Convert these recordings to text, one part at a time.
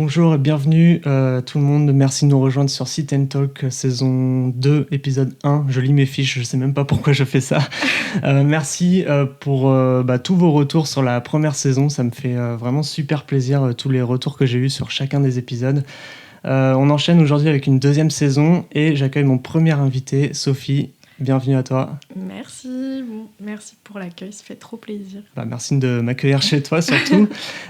Bonjour et bienvenue tout le monde. Merci de nous rejoindre sur Sit and Talk saison 2, épisode 1. Je lis mes fiches, je sais même pas pourquoi je fais ça. Merci pour tous vos retours sur la première saison. Ça me fait vraiment super plaisir tous les retours que j'ai eus sur chacun des épisodes. On enchaîne aujourd'hui avec une deuxième saison et j'accueille mon premier invité, Sophie. Bienvenue à toi. Merci pour l'accueil, ça fait trop plaisir. Merci de m'accueillir chez toi surtout.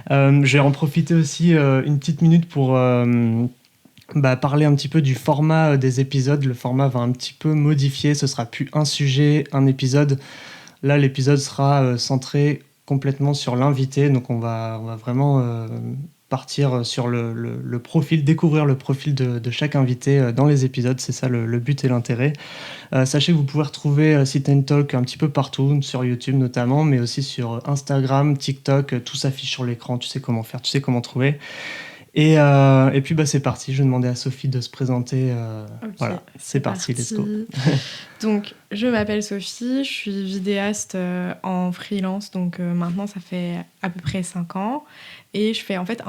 Je vais en profiter aussi une petite minute pour parler un petit peu du format des épisodes. Le format va un petit peu modifier, ce sera plus un sujet, un épisode. Là, l'épisode sera centré complètement sur l'invité, donc on va vraiment partir sur le profil, découvrir le profil de chaque invité dans les épisodes, c'est ça le but et l'intérêt. Sachez que vous pouvez retrouver Sit and Talk un petit peu partout, sur YouTube notamment, mais aussi sur Instagram, TikTok, tout s'affiche sur l'écran, tu sais comment faire, tu sais comment trouver. Et puis c'est parti, je vais demander à Sophie de se présenter. Okay, voilà, c'est parti, let's go. Donc, je m'appelle Sophie, je suis vidéaste en freelance, donc maintenant ça fait à peu près 5 ans. Et je fais en fait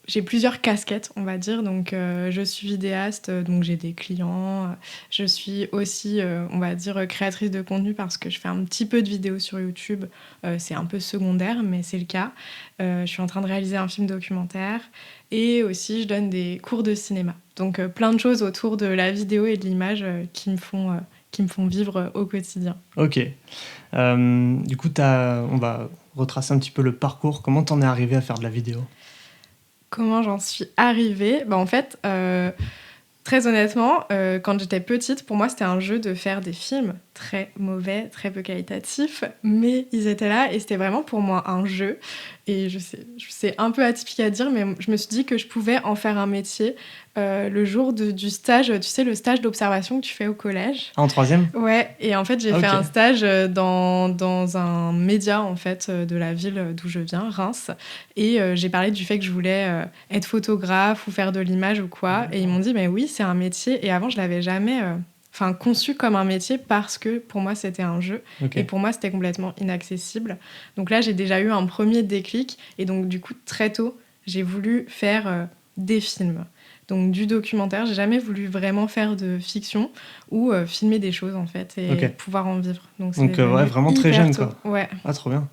j'ai plusieurs casquettes, on va dire. Donc, je suis vidéaste, donc j'ai des clients. Je suis aussi, on va dire, créatrice de contenu parce que je fais un petit peu de vidéos sur YouTube. C'est un peu secondaire, mais c'est le cas. Je suis en train de réaliser un film documentaire. Et aussi, je donne des cours de cinéma. Donc, plein de choses autour de la vidéo et de l'image qui me font vivre au quotidien. Ok. Du coup, on va retracer un petit peu le parcours. Comment t'en es arrivée à faire de la vidéo ? Comment j'en suis arrivée ? En fait, très honnêtement, quand j'étais petite, pour moi, c'était un jeu de faire des films très mauvais, très peu qualitatifs, mais ils étaient là et c'était vraiment pour moi un jeu. Et je sais un peu atypique à dire, mais je me suis dit que je pouvais en faire un métier le jour du stage, tu sais, le stage d'observation que tu fais au collège. En troisième ? Ouais, et en fait, j'ai fait un stage dans un média, en fait, de la ville d'où je viens, Reims. Et j'ai parlé du fait que je voulais être photographe ou faire de l'image ou quoi. Et ils m'ont dit, mais oui, c'est un métier. Et avant, je l'avais jamais conçu comme un métier parce que pour moi, c'était un jeu. Okay. Et pour moi, c'était complètement inaccessible. Donc là, j'ai déjà eu un premier déclic. Et donc, du coup, très tôt, j'ai voulu faire des films. Donc du documentaire, j'ai jamais voulu vraiment faire de fiction ou filmer des choses en fait et pouvoir en vivre. Donc vraiment très jeune quoi. Ouais. Ah trop bien.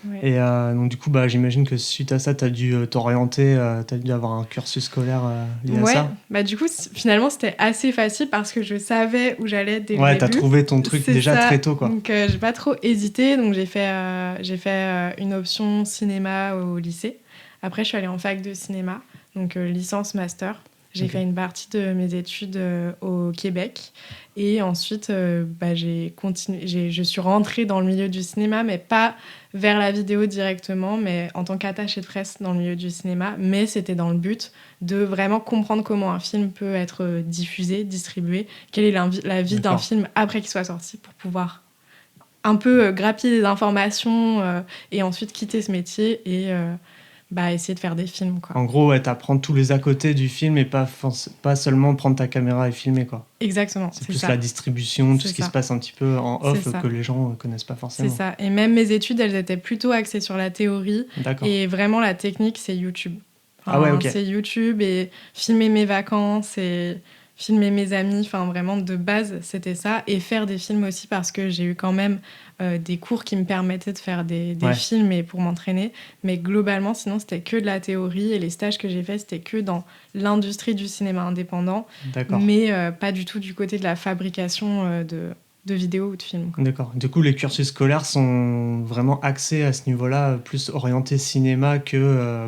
Ouais. Et donc du coup j'imagine que suite à ça t'as dû t'orienter, t'as dû avoir un cursus scolaire lié à ça. Du coup finalement c'était assez facile parce que je savais où j'allais dès le début. Ouais, t'as trouvé ton truc déjà ça. Très tôt quoi. Donc j'ai pas trop hésité, donc j'ai fait une option cinéma au lycée. Après je suis allée en fac de cinéma, donc licence master. J'ai fait une partie de mes études au Québec et ensuite j'ai continué. Je suis rentrée dans le milieu du cinéma, mais pas vers la vidéo directement, mais en tant qu'attachée de presse dans le milieu du cinéma. Mais c'était dans le but de vraiment comprendre comment un film peut être diffusé, distribué, quelle est la vie d'un film après qu'il soit sorti pour pouvoir un peu grappiller des informations et ensuite quitter ce métier et essayer de faire des films quoi. En gros t'apprends tous les à côté du film et pas seulement prendre ta caméra et filmer quoi. Exactement, c'est plus ça. La distribution, tout ce qui se passe un petit peu en off que les gens connaissent pas forcément. C'est ça, et même mes études elles étaient plutôt axées sur la théorie. D'accord. Et vraiment la technique c'est YouTube. C'est YouTube et filmer mes vacances et filmer mes amis, vraiment de base c'était ça, et faire des films aussi parce que j'ai eu quand même des cours qui me permettaient de faire des films et pour m'entraîner, mais globalement sinon c'était que de la théorie et les stages que j'ai faits c'était que dans l'industrie du cinéma indépendant. D'accord. Mais pas du tout du côté de la fabrication de vidéos ou de films quoi. D'accord, du coup les cursus scolaires sont vraiment axés à ce niveau-là, plus orientés cinéma que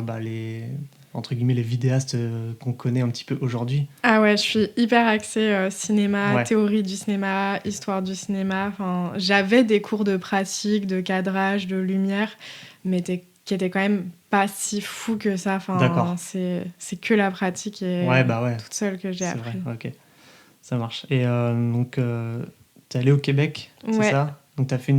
entre guillemets les vidéastes qu'on connaît un petit peu aujourd'hui. Ah ouais, je suis hyper axée cinéma, théorie du cinéma, histoire du cinéma. J'avais des cours de pratique, de cadrage, de lumière, mais qui étaient quand même pas si fous que ça. D'accord. C'est que la pratique et toute seule que j'ai appris. Vrai. Ok, ça marche. Et donc t'es allée au Québec, c'est ça ? Donc t'as fait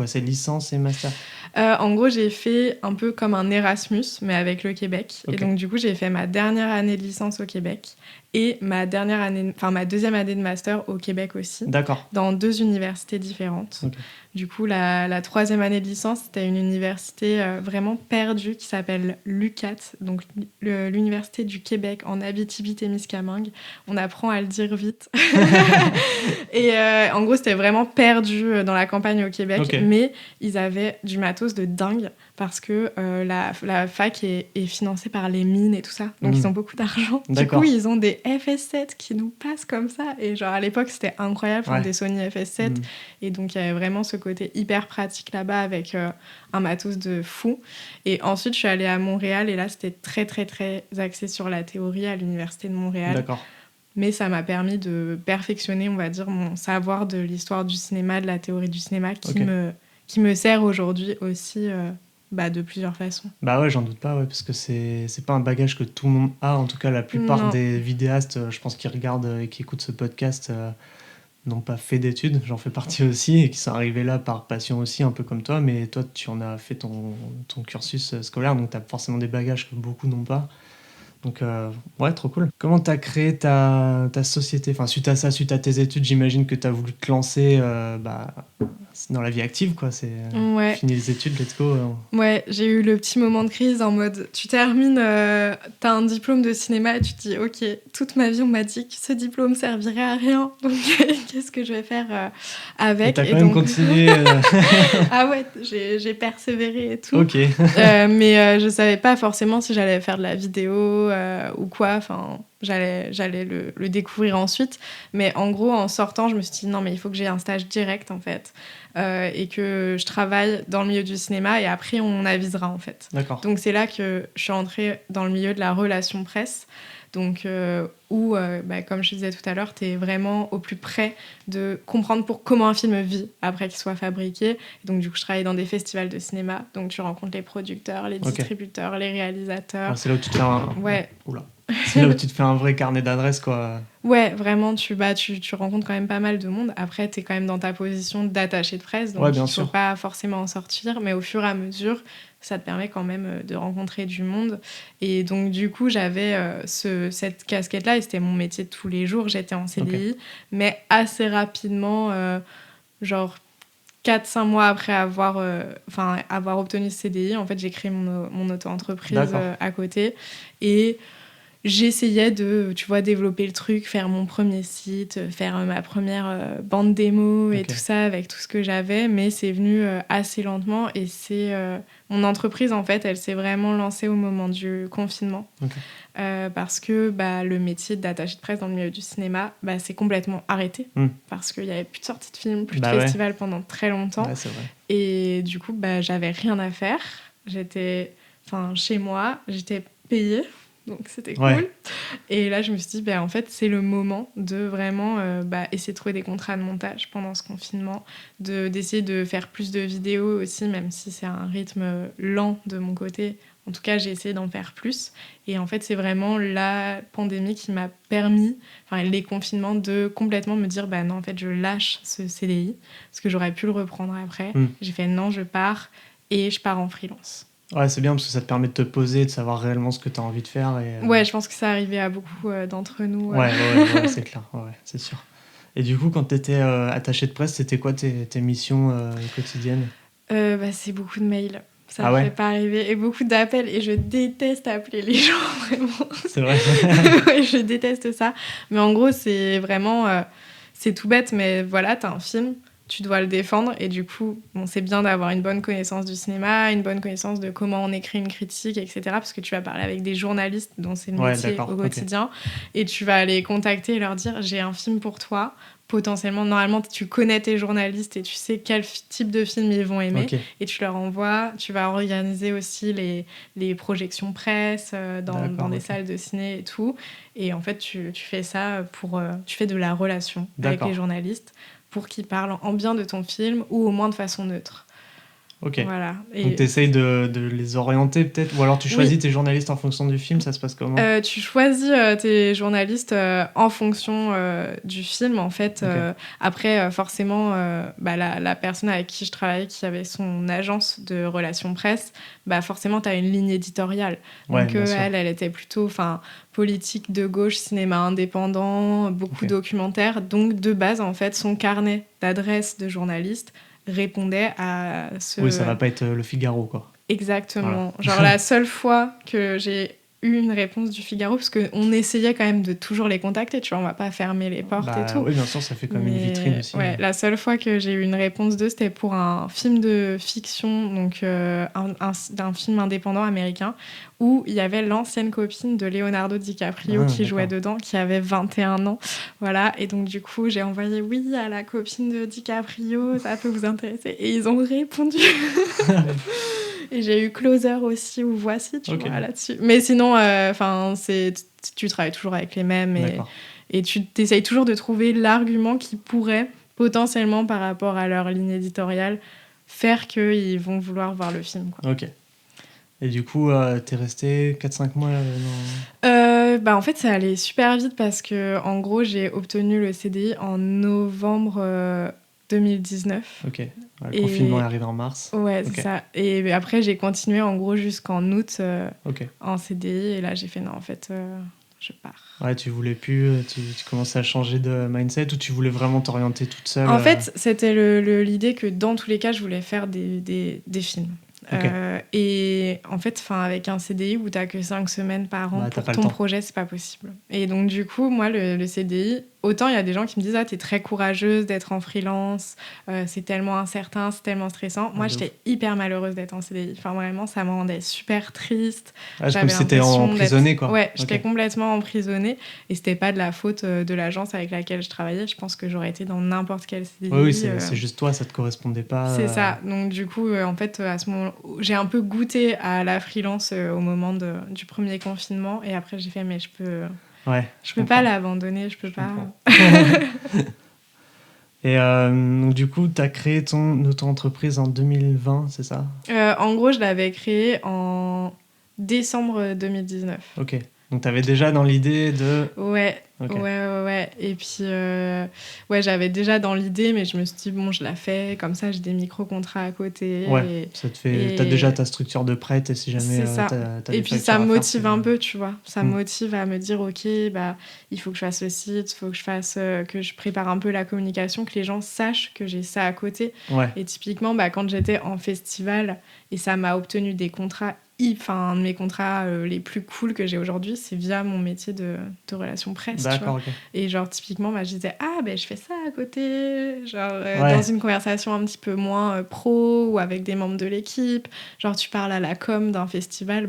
c'est licence et master ? En gros, j'ai fait un peu comme un Erasmus, mais avec le Québec. Okay. Et donc, du coup, j'ai fait ma dernière année de licence au Québec. et ma deuxième année de master au Québec aussi, D'accord. dans 2 universités différentes. Ok. Du coup, la troisième année de licence, c'était une université vraiment perdue qui s'appelle l'UQAT, donc l'Université du Québec en Abitibi-Témiscamingue. On apprend à le dire vite. Et en gros, c'était vraiment perdu dans la campagne au Québec, Ok. mais ils avaient du matos de dingue parce que la fac est financée par les mines et tout ça. Donc, ils ont beaucoup d'argent. Du D'accord. coup, ils ont des FS7 qui nous passent comme ça. Et genre, à l'époque, c'était incroyable, Ouais. des Sony FS7. Et donc, il y avait vraiment ce côté hyper pratique là-bas avec un matos de fou. Et ensuite, je suis allée à Montréal et là, c'était très, très, très axé sur la théorie à l'Université de Montréal. D'accord. Mais ça m'a permis de perfectionner, on va dire, mon savoir de l'histoire du cinéma, de la théorie du cinéma, qui me sert aujourd'hui aussi de plusieurs façons. Bah ouais, j'en doute pas, ouais, parce que c'est pas un bagage que tout le monde a. En tout cas, la plupart des vidéastes, je pense, qui regardent et qui écoutent ce podcast, n'ont pas fait d'études. J'en fais partie aussi, et qui sont arrivés là par passion aussi, un peu comme toi. Mais toi, tu en as fait ton cursus scolaire, donc tu as forcément des bagages que beaucoup n'ont pas. Donc, ouais, trop cool. Comment tu as créé ta société? Enfin, suite à ça, suite à tes études, j'imagine que tu as voulu te lancer dans la vie active, quoi. C'est Ouais. fini les études, let's go. Ouais, j'ai eu le petit moment de crise en mode tu termines, t'as un diplôme de cinéma et tu te dis ok, toute ma vie on m'a dit que ce diplôme servirait à rien, donc qu'est-ce que je vais faire avec? Et t'as quand même continué. Ah ouais, j'ai persévéré et tout. Ok. Mais je savais pas forcément si j'allais faire de la vidéo ou quoi. Enfin, j'allais le découvrir ensuite. Mais en gros, en sortant, je me suis dit non, mais il faut que j'ai un stage direct en fait. Et que je travaille dans le milieu du cinéma et après on avisera en fait. D'accord. Donc c'est là que je suis entrée dans le milieu de la relation presse. Donc, où, comme je disais tout à l'heure, tu es vraiment au plus près de comprendre comment un film vit après qu'il soit fabriqué. Et donc, du coup, je travaille dans des festivals de cinéma. Donc, tu rencontres les producteurs, les distributeurs, les réalisateurs. Ah, c'est là où tu te fais Ouais. Oula. C'est là où tu te fais un vrai carnet d'adresses, quoi. Ouais, vraiment, tu rencontres quand même pas mal de monde. Après, tu es quand même dans ta position d'attaché de presse, donc il ne faut pas forcément en sortir. Mais au fur et à mesure, ça te permet quand même de rencontrer du monde. Et donc, du coup, j'avais cette casquette-là et c'était mon métier de tous les jours. J'étais en CDI, mais assez rapidement, genre 4-5 mois après avoir obtenu ce CDI, en fait, j'ai créé mon auto-entreprise à côté. Et j'essayais de, tu vois, développer le truc, faire mon premier site, faire ma première bande démo et tout ça avec tout ce que j'avais, mais c'est venu assez lentement et c'est mon entreprise en fait, elle s'est vraiment lancée au moment du confinement parce que le métier d'attaché de presse dans le milieu du cinéma, c'est complètement arrêté parce qu'il n'y avait plus de sorties de films, plus de festivals pendant très longtemps et du coup j'avais rien à faire, j'étais chez moi, j'étais payée. Donc, c'était cool. Et là, je me suis dit, en fait, c'est le moment de vraiment essayer de trouver des contrats de montage pendant ce confinement, d'essayer de faire plus de vidéos aussi, même si c'est un rythme lent de mon côté. En tout cas, j'ai essayé d'en faire plus. Et en fait, c'est vraiment la pandémie qui m'a permis, les confinements, de complètement me dire, non, en fait, je lâche ce CDI, parce que j'aurais pu le reprendre après. J'ai fait, non, je pars, et je pars en freelance. Ouais, c'est bien parce que ça te permet de te poser, de savoir réellement ce que tu as envie de faire. Et, Ouais, je pense que ça arrivait à beaucoup d'entre nous. Ouais, c'est clair, c'est sûr. Et du coup, quand tu étais attaché de presse, c'était quoi tes missions quotidiennes? C'est beaucoup de mails. Ça ne fait pas arriver. Et beaucoup d'appels. Et je déteste appeler les gens, vraiment. C'est vrai. Ouais, je déteste ça. Mais en gros, c'est vraiment... c'est tout bête, mais voilà, t'as un film, tu dois le défendre. Et du coup, c'est bien d'avoir une bonne connaissance du cinéma, une bonne connaissance de comment on écrit une critique, etc. Parce que tu vas parler avec des journalistes dont c'est le métier au quotidien. Et tu vas les contacter et leur dire, j'ai un film pour toi. Potentiellement, normalement, tu connais tes journalistes et tu sais quel type de film ils vont aimer. Et tu leur envoies. Tu vas organiser aussi les projections presse dans des salles de ciné et tout. Et en fait, tu fais ça tu fais de la relation avec les journalistes pour qu'ils parlent en bien de ton film ou au moins de façon neutre. Ok. Voilà. Donc, tu essayes de les orienter peut-être, ou alors tu choisis tes journalistes en fonction du film, ça se passe comment? Tu choisis tes journalistes en fonction du film, en fait. Ok. Après, forcément, la personne avec qui je travaillais, qui avait son agence de relations presse, forcément, tu as une ligne éditoriale. Ouais, Donc, bien sûr. elle était plutôt politique de gauche, cinéma indépendant, beaucoup Ok. documentaires. Donc, de base, en fait, son carnet d'adresses de journalistes répondait à ce... Oui, ça va pas être Le Figaro, quoi. Exactement. Genre la seule fois que j'ai eu une réponse du Figaro, parce qu'on essayait quand même de toujours les contacter, tu vois, on va pas fermer les portes et tout. Oui, bien sûr, ça fait comme une vitrine aussi. Ouais, la seule fois que j'ai eu une réponse d'eux, c'était pour un film de fiction, donc d'un film indépendant américain, où il y avait l'ancienne copine de Leonardo DiCaprio qui jouait dedans, qui avait 21 ans. Voilà, et donc du coup, j'ai envoyé oui à la copine de DiCaprio, ça peut vous intéresser. Et ils ont répondu. Et j'ai eu Closer aussi, ou Voici, tu vois, là-dessus. Mais sinon, tu travailles toujours avec les mêmes et tu essayes toujours de trouver l'argument qui pourrait, potentiellement, par rapport à leur ligne éditoriale, faire qu'ils vont vouloir voir le film, quoi. Ok. Et du coup, t'es resté 4-5 mois En fait, ça allait super vite parce que, en gros, j'ai obtenu le CDI en novembre 2019. Ok. Le confinement est arrivé en mars. Ouais, c'est ça. Et après, j'ai continué en gros jusqu'en août en CDI. Et là, j'ai fait non, en fait, je pars. Ouais, tu voulais plus, tu commençais à changer de mindset ou tu voulais vraiment t'orienter toute seule? En fait, c'était l'idée que dans tous les cas, je voulais faire des films. Et en fait, avec un CDI où t'as que 5 semaines par an pour ton projet, c'est pas possible. Et donc, du coup, moi, le CDI, autant il y a des gens qui me disent « Ah, t'es très courageuse d'être en freelance, c'est tellement incertain, c'est tellement stressant. » Moi, j'étais hyper malheureuse d'être en CDI. Enfin, vraiment, ça me rendait super triste. C'est comme si t'étais emprisonnée, quoi. Ouais, j'étais complètement emprisonnée. Et c'était pas de la faute de l'agence avec laquelle je travaillais. Je pense que j'aurais été dans n'importe quel CDI. Oui, c'est juste toi, ça te correspondait pas. C'est ça. Donc, du coup, en fait, à ce moment, j'ai un peu goûté à la freelance au moment du premier confinement. Et après, j'ai fait, mais je peux pas l'abandonner, je peux pas. Et donc, du coup, tu as créé ton auto-entreprise en 2020, c'est ça? En gros, je l'avais créée en décembre 2019. Ok. Donc, tu avais déjà dans l'idée de... Ouais. Et puis, j'avais déjà dans l'idée, mais je me suis dit, bon, je la fais, comme ça, j'ai des micro-contrats à côté. Ouais, ça te fait... T'as déjà ta structure de prête et si jamais... C'est ça. T'as et puis, ça me motive un peu, tu vois. Ça me motive à me dire, ok, il faut que je fasse le site, il faut que je fasse... que je prépare un peu la communication, que les gens sachent que j'ai ça à côté. Ouais. Et typiquement, quand j'étais en festival, et ça m'a obtenu des contrats... un de mes contrats les plus cool que j'ai aujourd'hui, c'est via mon métier de relations presse. D'accord, ok. Et genre, typiquement, je disais, je fais ça à côté. Genre, dans une conversation un petit peu moins pro ou avec des membres de l'équipe. Genre, tu parles à la com d'un festival,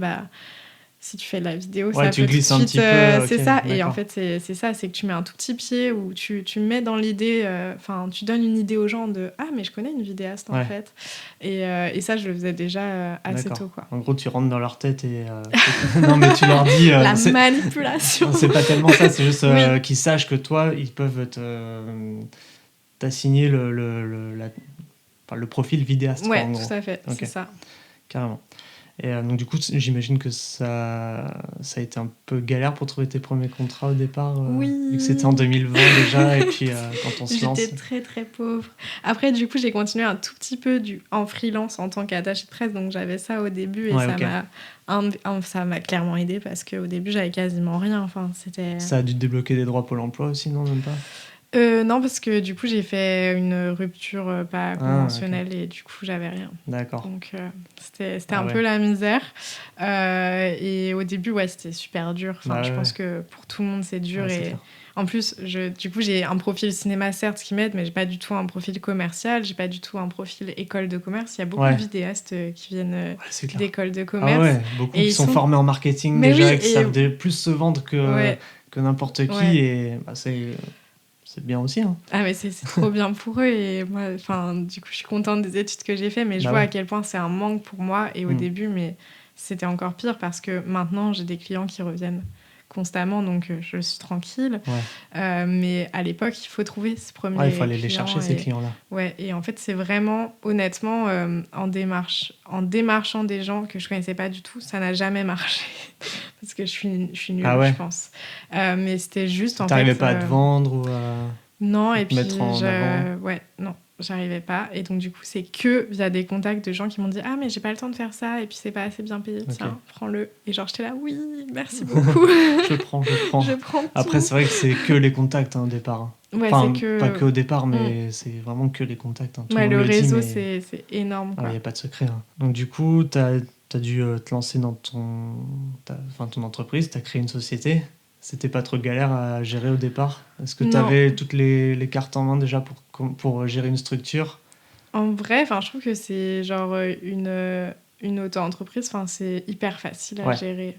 si tu fais de la vidéo, ça tu peut glisses tout de suite, un petit peu. c'est ça. Et en fait, c'est ça, c'est que tu mets un tout petit pied où tu mets dans l'idée, tu donnes une idée aux gens de « Ah, mais je connais une vidéaste, en fait. » Et ça, je le faisais déjà assez tôt, quoi. En gros, tu rentres dans leur tête et... non, mais tu leur dis... la manipulation. C'est pas tellement ça, c'est juste qu'ils sachent que toi, ils peuvent t'assigner le profil vidéaste. Ouais, en gros. Tout à fait, c'est ça. Carrément. Et donc, du coup, j'imagine que ça a été un peu galère pour trouver tes premiers contrats au départ. Oui. Vu que c'était en 2020 déjà, et puis quand on se lance. J'étais très, très pauvre. Après, du coup, j'ai continué un tout petit peu en freelance en tant qu'attachée de presse, donc j'avais ça au début, et ça m'a clairement aidé parce qu'au début, j'avais quasiment rien. Enfin, c'était... Ça a dû te débloquer des droits Pôle emploi aussi, non, même pas? Non, parce que du coup, j'ai fait une rupture pas conventionnelle et du coup, j'avais rien. D'accord. Donc, c'était un peu la misère. Et au début, c'était super dur. Enfin, je pense que pour tout le monde, c'est dur. Et en plus, du coup, j'ai un profil cinéma, certes, qui m'aide, mais j'ai pas du tout un profil commercial. J'ai pas du tout un profil école de commerce. Il y a beaucoup de vidéastes qui viennent d'école de commerce. Beaucoup qui sont formés en marketing déjà et qui savent plus se vendre que n'importe qui. Et c'est bien aussi. Hein. Ah, mais c'est trop bien pour eux. Et moi, du coup, je suis contente des études que j'ai faites, mais je vois à quel point c'est un manque pour moi. Et au début, mais c'était encore pire parce que maintenant, j'ai des clients qui reviennent constamment, donc je suis tranquille. Ouais. Mais à l'époque, il faut trouver ce premier Ouais, il faut aller les client chercher, ces clients-là. Ouais, et en fait, c'est vraiment, honnêtement, en démarchant des gens que je connaissais pas du tout, ça n'a jamais marché. Parce que je suis nulle, Ah ouais? je pense. Mais c'était juste, en T'arrivais fait... pas à te vendre ou Non, à et te puis mettre en avant? ouais, non, j'arrivais pas. Et donc, du coup, c'est que via des contacts de gens qui m'ont dit ah, mais j'ai pas le temps de faire ça, et puis c'est pas assez bien payé, tiens, prends-le. Et genre, j'étais là, oui, merci beaucoup. Je prends. Je prends Après, tout. c'est vrai que c'est que les contacts au départ. Ouais, c'est Enfin, que. pas que au départ, mais c'est vraiment que les contacts. Tout le Ouais, monde le le dit, réseau, mais c'est énorme, il quoi. n'y a pas de secret. Donc, du coup, t'as dû te lancer dans ton entreprise, t'as créé une société. C'était pas trop galère à gérer au départ? Est-ce que Non. t'avais toutes les cartes en main déjà pour gérer une structure? En vrai, je trouve que c'est genre une auto-entreprise, c'est hyper facile à Ouais. gérer.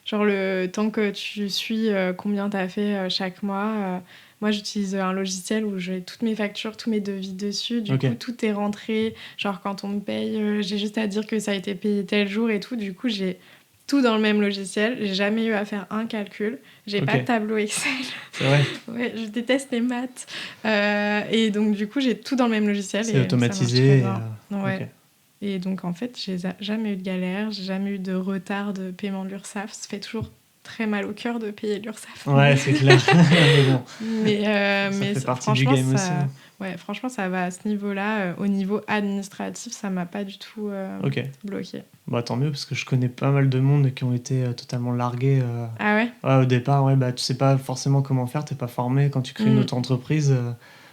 Genre le temps que tu suis combien tu as fait chaque mois. Moi, j'utilise un logiciel où j'ai toutes mes factures, tous mes devis dessus. Du coup, tout est rentré. Genre, quand on me paye, j'ai juste à dire que ça a été payé tel jour et tout. Du coup, j'ai tout dans le même logiciel. J'ai jamais eu à faire un calcul. J'ai pas de tableau Excel. C'est vrai? Ouais, je déteste les maths. Et donc, du coup, j'ai tout dans le même logiciel. C'est et automatisé. ça marche très bien. Ouais. Et donc, en fait, j'ai jamais eu de galère, j'ai jamais eu de retard de paiement de l'URSSAF. Ça fait toujours très mal au cœur de payer l'URSSAF. Ouais, c'est clair. Mais bon, mais ça fait partie du game aussi. Ouais, franchement, ça va à ce niveau-là. Au niveau administratif, ça m'a pas du tout bloqué. Bah, tant mieux, parce que je connais pas mal de monde qui ont été totalement largués. Ah ouais? Ouais, au départ, ouais, bah, tu sais pas forcément comment faire, t'es pas formé quand tu crées une auto-entreprise.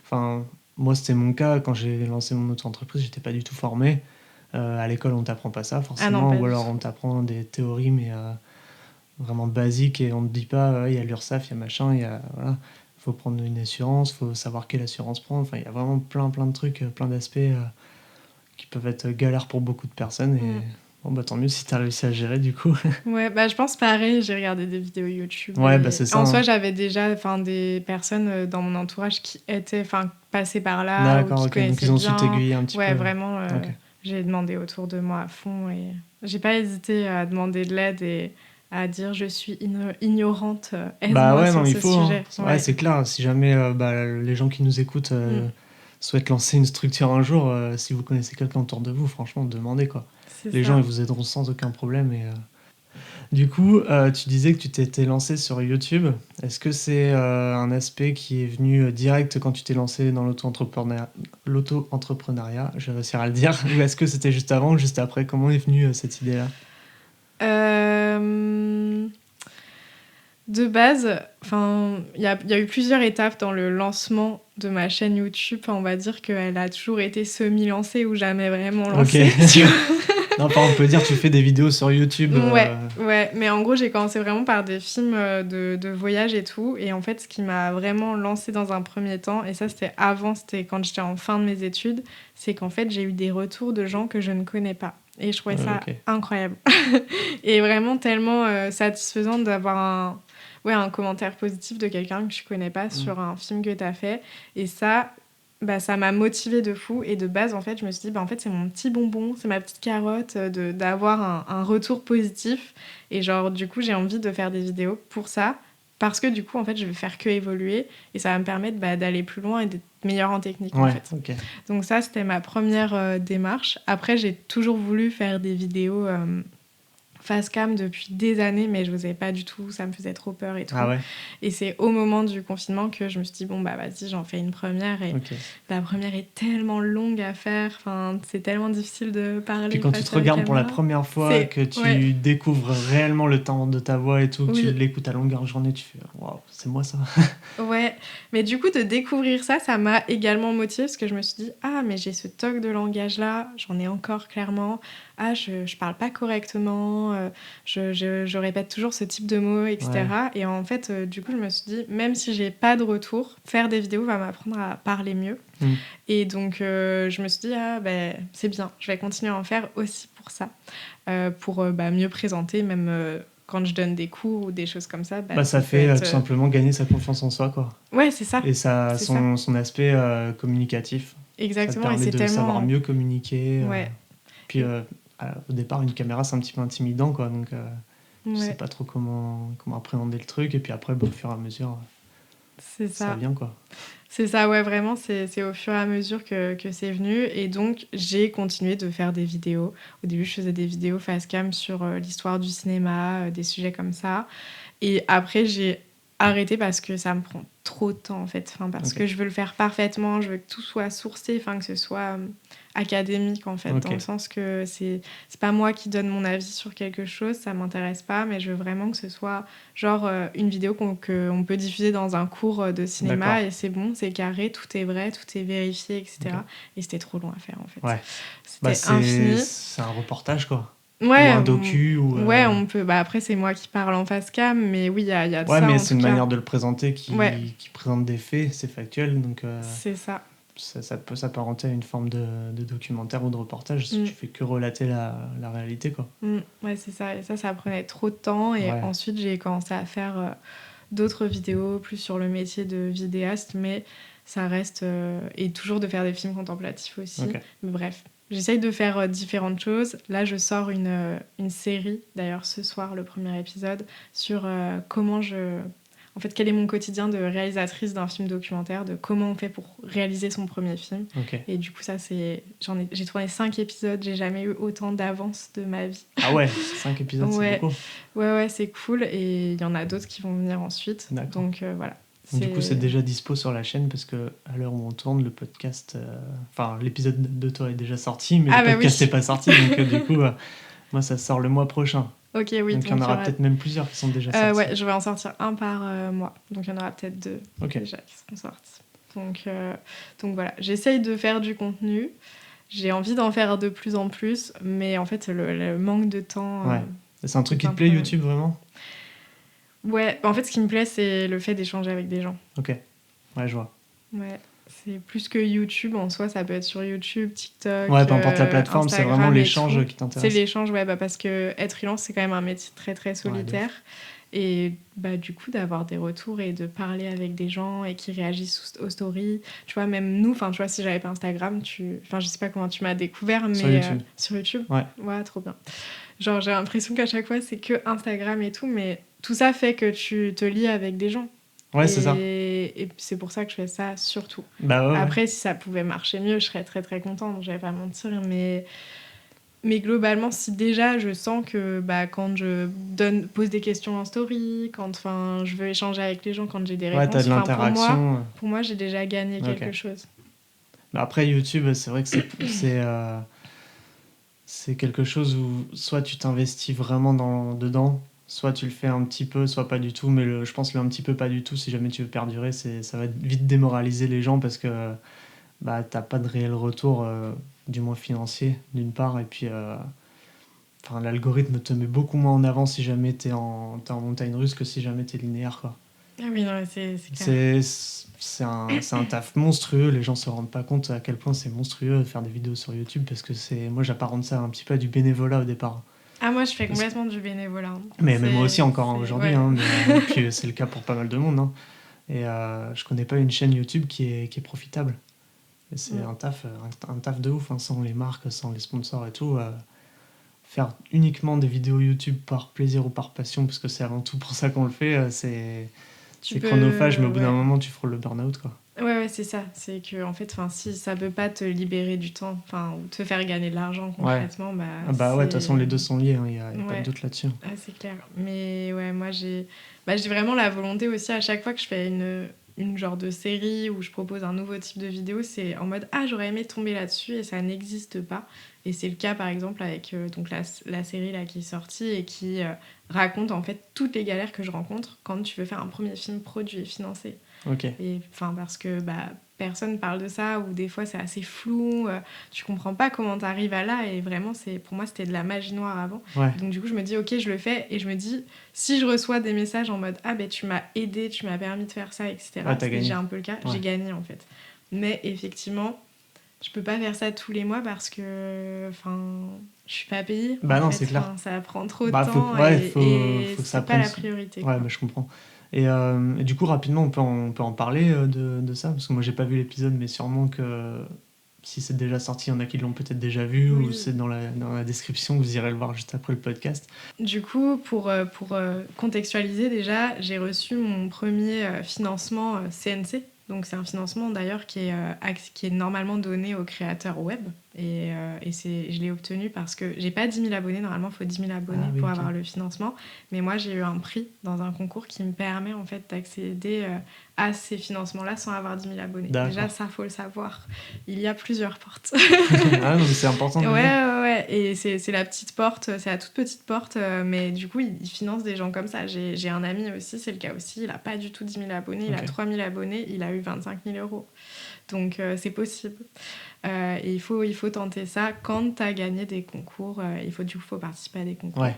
Enfin, moi, c'était mon cas. Quand j'ai lancé mon auto-entreprise, j'étais pas du tout formé. À l'école, on t'apprend pas ça, forcément. Ah non, ou alors, on t'apprend des théories, mais vraiment basiques, et on te dit pas, il y a l'URSSAF, il y a machin, il y a... Voilà. Faut prendre une assurance, faut savoir quelle assurance prendre. Enfin, il y a vraiment plein de trucs, plein d'aspects qui peuvent être galères pour beaucoup de personnes. Et bon, bah, tant mieux si t'as réussi à gérer, du coup. Ouais, bah, je pense pareil, j'ai regardé des vidéos YouTube. Ouais, bah, c'est ça. En soi, j'avais déjà des personnes dans mon entourage qui étaient passées par là. D'accord, ou qui ok. Donc, connaissaient ils ont bien. su t'aiguiller un petit peu. Ouais, vraiment, j'ai demandé autour de moi à fond. Et j'ai pas hésité à demander de l'aide et à dire je suis ignorante, Bah aide-moi ouais, sur non, il ce faut. sujet. Ouais, c'est clair. Si jamais les gens qui nous écoutent souhaitent lancer une structure un jour, si vous connaissez quelqu'un autour de vous, franchement, demandez quoi. Les gens, ils vous aideront sans aucun problème. Et, du coup, tu disais que tu t'étais lancé sur YouTube. Est-ce que c'est un aspect qui est venu direct quand tu t'es lancé dans l'auto-entrepreneuriat, je vais réussir à le dire, ou est-ce que c'était juste avant ou juste après? Comment est venue cette idée-là? De base, il y a eu plusieurs étapes dans le lancement de ma chaîne YouTube. On va dire qu'elle a toujours été semi-lancée ou jamais vraiment lancée. Ok. Non, on peut dire que tu fais des vidéos sur YouTube. Ouais, mais en gros, j'ai commencé vraiment par des films de voyage et tout. Et en fait, ce qui m'a vraiment lancée dans un premier temps, et ça, c'était quand j'étais en fin de mes études, c'est qu'en fait, j'ai eu des retours de gens que je ne connais pas. Et je trouvais ça incroyable. Et vraiment tellement satisfaisant d'avoir un commentaire positif de quelqu'un que je connais pas sur un film que tu as fait. Et ça m'a motivée de fou. Et de base, en fait, je me suis dit, en fait, c'est mon petit bonbon, c'est ma petite carotte d'avoir un retour positif. Et genre, du coup, j'ai envie de faire des vidéos pour ça. Parce que du coup, en fait, je vais faire que évoluer. Et ça va me permettre d'aller plus loin et d'être meilleure en technique, en fait. Okay. Donc ça, c'était ma première démarche. Après, j'ai toujours voulu faire des vidéos face cam depuis des années, mais je n'osais pas du tout, ça me faisait trop peur et tout. Ah ouais. Et c'est au moment du confinement que je me suis dit, vas-y, j'en fais une première. Et la première est tellement longue à faire, c'est tellement difficile de parler. Puis quand tu te regardes pour la première fois, que tu découvres réellement le temps de ta voix et tout, que tu l'écoutes à longueur de journée, tu fais « Waouh, c'est moi ça !» Ouais, mais du coup, de découvrir ça, ça m'a également motivée parce que je me suis dit, mais j'ai ce toc de langage-là, j'en ai encore clairement. Je parle pas correctement, je répète toujours ce type de mots, etc. Ouais. Et en fait, du coup, je me suis dit, même si j'ai pas de retour, faire des vidéos va m'apprendre à parler mieux. Et donc, je me suis dit, c'est bien, je vais continuer à en faire aussi pour ça, pour mieux présenter, même quand je donne des cours ou des choses comme ça. Ça fait tout simplement gagner sa confiance en soi, quoi. Ouais, c'est ça. Et son aspect communicatif. Exactement. Ça te permet de savoir mieux communiquer. Ouais. Puis au départ, une caméra, c'est un petit peu intimidant, quoi. Donc, Tu sais Ouais, pas trop comment appréhender le truc, et puis après, bah, au fur et à mesure, c'est ça ça. vient, quoi. C'est ça, ouais, vraiment, c'est au fur et à mesure que c'est venu. Et donc, j'ai continué de faire des vidéos. Au début, je faisais des vidéos face cam sur l'histoire du cinéma, des sujets comme ça. Et après, j'ai arrêté parce que ça me prend trop de temps, en fait. Enfin, parce Ok. que je veux le faire parfaitement, je veux que tout soit sourcé, enfin, que ce soit académique, en fait, dans Ok. le sens que c'est pas moi qui donne mon avis sur quelque chose, ça m'intéresse pas, mais je veux vraiment que ce soit genre une vidéo qu'on peut diffuser dans un cours de D'accord. cinéma et c'est bon, c'est carré, tout est vrai, tout est vérifié, etc. Ok. Et c'était trop long à faire, en fait. Ouais. Bah, C'était infini. c'est un reportage, quoi. Ou Ouais, un docu, ou... ouais, on peut. Bah après, c'est moi qui parle en face cam, mais oui, il y a de Ouais, ça mais en c'est tout une cas. manière de le présenter Ouais, qui présente des faits, c'est factuel, donc c'est ça. ça peut s'apparenter à une forme de documentaire ou de reportage si Mm, tu fais que relater la réalité, quoi. ouais, c'est ça. Et ça prenait trop de temps. Et Ouais, ensuite, j'ai commencé à faire d'autres vidéos, plus sur le métier de vidéaste, mais ça reste. Et toujours de faire des films contemplatifs aussi. ok. Mais bref, j'essaye de faire différentes choses. Là, je sors une série, d'ailleurs, ce soir, le premier épisode, sur comment je. En fait, quel est mon quotidien de réalisatrice d'un film documentaire, de comment on fait pour réaliser son premier film. Ok. Et du coup, ça, j'ai tourné 5 épisodes, j'ai jamais eu autant d'avance de ma vie. Ah ouais, 5 épisodes, c'est Ouais, beaucoup. ouais, c'est cool. Et il y en a d'autres qui vont venir ensuite. D'accord. Donc voilà. Donc, du coup, c'est déjà dispo sur la chaîne, parce que à l'heure où on tourne, le podcast... Enfin, l'épisode de toi est déjà sorti, mais Ah le bah podcast oui. n'est pas sorti, donc du coup, moi, ça sort le mois prochain. Ok, oui, Donc il y en donc il y aura aura... peut-être même plusieurs qui sont déjà sortis. ouais, je vais en sortir un par mois. Donc il y en aura peut-être 2 Ok. déjà qui seront sortis. Donc voilà, j'essaye de faire du contenu. J'ai envie d'en faire de plus en plus, mais en fait, le manque de temps... Ouais. C'est un truc c'est qui te un plaît, problème. YouTube, vraiment? Ouais, en fait, ce qui me plaît, c'est le fait d'échanger avec des gens. Ok. Ouais, je vois. Ouais, c'est plus que YouTube en soi, ça peut être sur YouTube, TikTok, Ouais, peu importe la plateforme, c'est vraiment Instagram et l'échange tout. qui C'est t'intéresse. l'échange, ouais, bah parce que être freelance, c'est quand même un métier très très Ouais, de solitaire. ouf. Et bah, du coup, d'avoir des retours et de parler avec des gens et qui réagissent aux stories. Tu vois, même nous, enfin, tu vois, si j'avais pas Instagram, enfin, je sais pas comment tu m'as découvert, Sur mais YouTube. sur YouTube, Ouais. ouais, trop bien. Genre, j'ai l'impression qu'à chaque fois, c'est que Instagram et tout, mais tout ça fait que tu te lies avec des gens. Ouais, c'est ça. Et c'est pour ça que je fais ça surtout. Bah ouais, ouais. Après, si ça pouvait marcher mieux, je serais très très contente, je vais pas mentir. Mais globalement, si déjà je sens que bah, quand je pose des questions en story, quand je veux échanger avec les gens, quand j'ai des Ouais, t'as réponses, de l'interaction. pour moi, j'ai déjà gagné quelque Ok. chose. Bah après, YouTube, c'est vrai que c'est quelque chose où soit tu t'investis vraiment dedans, soit tu le fais un petit peu, soit pas du tout. Mais je pense le un petit peu pas du tout, si jamais tu veux perdurer, ça va vite démoraliser les gens, parce que bah, t'as pas de réel retour, du moins financier, d'une part. Et puis, l'algorithme te met beaucoup moins en avant si jamais t'es en montagne russe que si jamais t'es linéaire, quoi. Ah oui, non, c'est clair. C'est un taf monstrueux, les gens se rendent pas compte à quel point c'est monstrueux de faire des vidéos sur YouTube, parce que moi j'apparente ça un petit peu à du bénévolat au départ. Ah, moi, je fais Parce- complètement du bénévolat. Hein. mais moi aussi encore, hein, aujourd'hui, Ouais. hein, mais, puis c'est le cas pour pas mal de monde, hein. Et je connais pas une chaîne YouTube qui est profitable. Et c'est Mm. un taf de ouf, hein, sans les marques, sans les sponsors et tout. Faire uniquement des vidéos YouTube par plaisir ou par passion, parce que c'est avant tout pour ça qu'on le fait, Tu c'est peux... chronophage, mais au bout d'un Ouais. moment tu frôles le burn-out, quoi. Ouais, c'est ça. C'est que, en fait, si ça peut pas te libérer du temps, ou te faire gagner de l'argent Ouais. concrètement, bah. Ah bah ouais, de toute façon les deux sont liés, hein, y a pas de Ouais. doute là-dessus. Ah, c'est clair. Mais ouais, moi, j'ai vraiment la volonté aussi, à chaque fois que je fais une genre de série où je propose un nouveau type de vidéo, c'est en mode ah, j'aurais aimé tomber là-dessus et ça n'existe pas. Et c'est le cas par exemple avec donc la série là qui est sortie et qui raconte en fait toutes les galères que je rencontre quand tu veux faire un premier film produit et financé. Ok. Et parce que personne parle de ça, ou des fois c'est assez flou, tu comprends pas comment t'arrives à là, et vraiment pour moi c'était de la magie noire avant. Ouais. Donc du coup je me dis ok, je le fais, et je me dis si je reçois des messages en mode ah ben tu m'as aidé, tu m'as permis de faire ça, etc. Ouais, t'as C'est gagné. déjà un peu le cas, Ouais. j'ai gagné en fait. Mais effectivement je peux pas faire ça tous les mois parce que je suis pas payée. Bah en non, fait. c'est clair. Ça prend trop de Bah temps, faut et que ça c'est pas la prenne. priorité. Ouais, quoi. bah je comprends. Et du coup, rapidement, on peut en parler de ça, parce que moi j'ai pas vu l'épisode, mais sûrement que si c'est déjà sorti, il y en a qui l'ont peut-être déjà vu, Oui. ou c'est dans la description, vous irez le voir juste après le podcast. Du coup, pour contextualiser déjà, j'ai reçu mon premier financement CNC. Donc c'est un financement d'ailleurs qui est normalement donné aux créateurs web. Et je l'ai obtenu parce que j'ai pas 10 000 abonnés. Normalement, il faut 10 000 abonnés pour avoir le financement. Mais moi, j'ai eu un prix dans un concours qui me permet en fait d'accéder à ces financements-là sans avoir 10 000 abonnés. D'accord. Déjà, ça, faut le savoir. Il y a plusieurs portes. Ah, donc c'est important de le dire. Ouais. Et c'est la petite porte, c'est la toute petite porte. Mais du coup, il finance des gens comme ça. J'ai un ami aussi, c'est le cas aussi. Il a pas du tout 10 000 abonnés. Il a 3 000 abonnés. Il a eu 25 000 euros. Donc, c'est possible. Et il faut tenter ça quand tu as gagné des concours. Il faut participer à des concours. Ouais.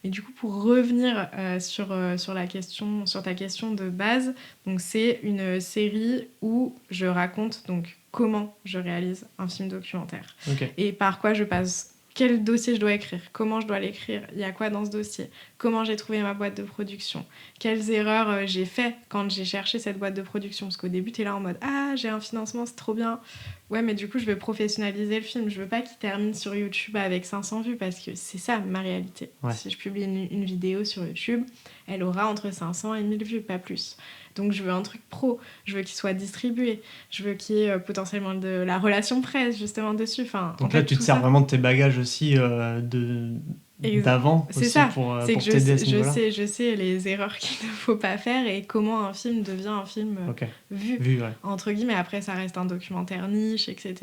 Et du coup, pour revenir sur ta question de base, donc c'est une série où je raconte donc comment je réalise un film documentaire. Okay. Et par quoi je passe, quel dossier je dois écrire, comment je dois l'écrire, il y a quoi dans ce dossier, comment j'ai trouvé ma boîte de production, quelles erreurs j'ai fait quand j'ai cherché cette boîte de production. Parce qu'au début, tu es là en mode « Ah, j'ai un financement, c'est trop bien !» Ouais, mais du coup, je veux professionnaliser le film. Je veux pas qu'il termine sur YouTube avec 500 vues parce que c'est ça ma réalité. Ouais. Si je publie une vidéo sur YouTube, elle aura entre 500 et 1000 vues, pas plus. Donc, je veux un truc pro. Je veux qu'il soit distribué. Je veux qu'il y ait potentiellement de la relation presse, justement, dessus. Enfin, donc là, tu te sers vraiment de tes bagages aussi d'avant c'est aussi ça. pour c'est que t'aider à ce niveau-là. Je sais les erreurs qu'il ne faut pas faire et comment un film devient un film vu ouais. entre guillemets. Après, ça reste un documentaire niche, etc.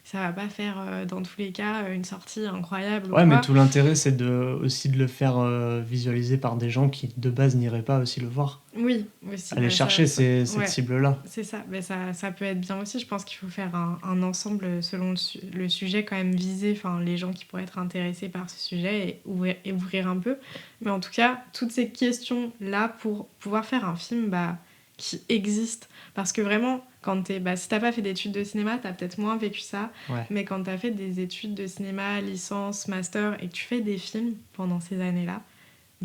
Ça va pas faire dans tous les cas une sortie incroyable. Ouais, mais tout l'intérêt, c'est aussi de le faire visualiser par des gens qui de base n'iraient pas aussi le voir. Oui, aussi. Aller chercher cette cible-là. C'est ça. Mais ça peut être bien aussi. Je pense qu'il faut faire un ensemble selon le sujet quand même visé, enfin les gens qui pourraient être intéressés par ce sujet et ouvrir un peu. Mais en tout cas, toutes ces questions-là pour pouvoir faire un film qui existe. Parce que vraiment, si t'as pas fait d'études de cinéma, t'as peut-être moins vécu ça. Ouais. Mais quand t'as fait des études de cinéma, licence, master, et que tu fais des films pendant ces années-là,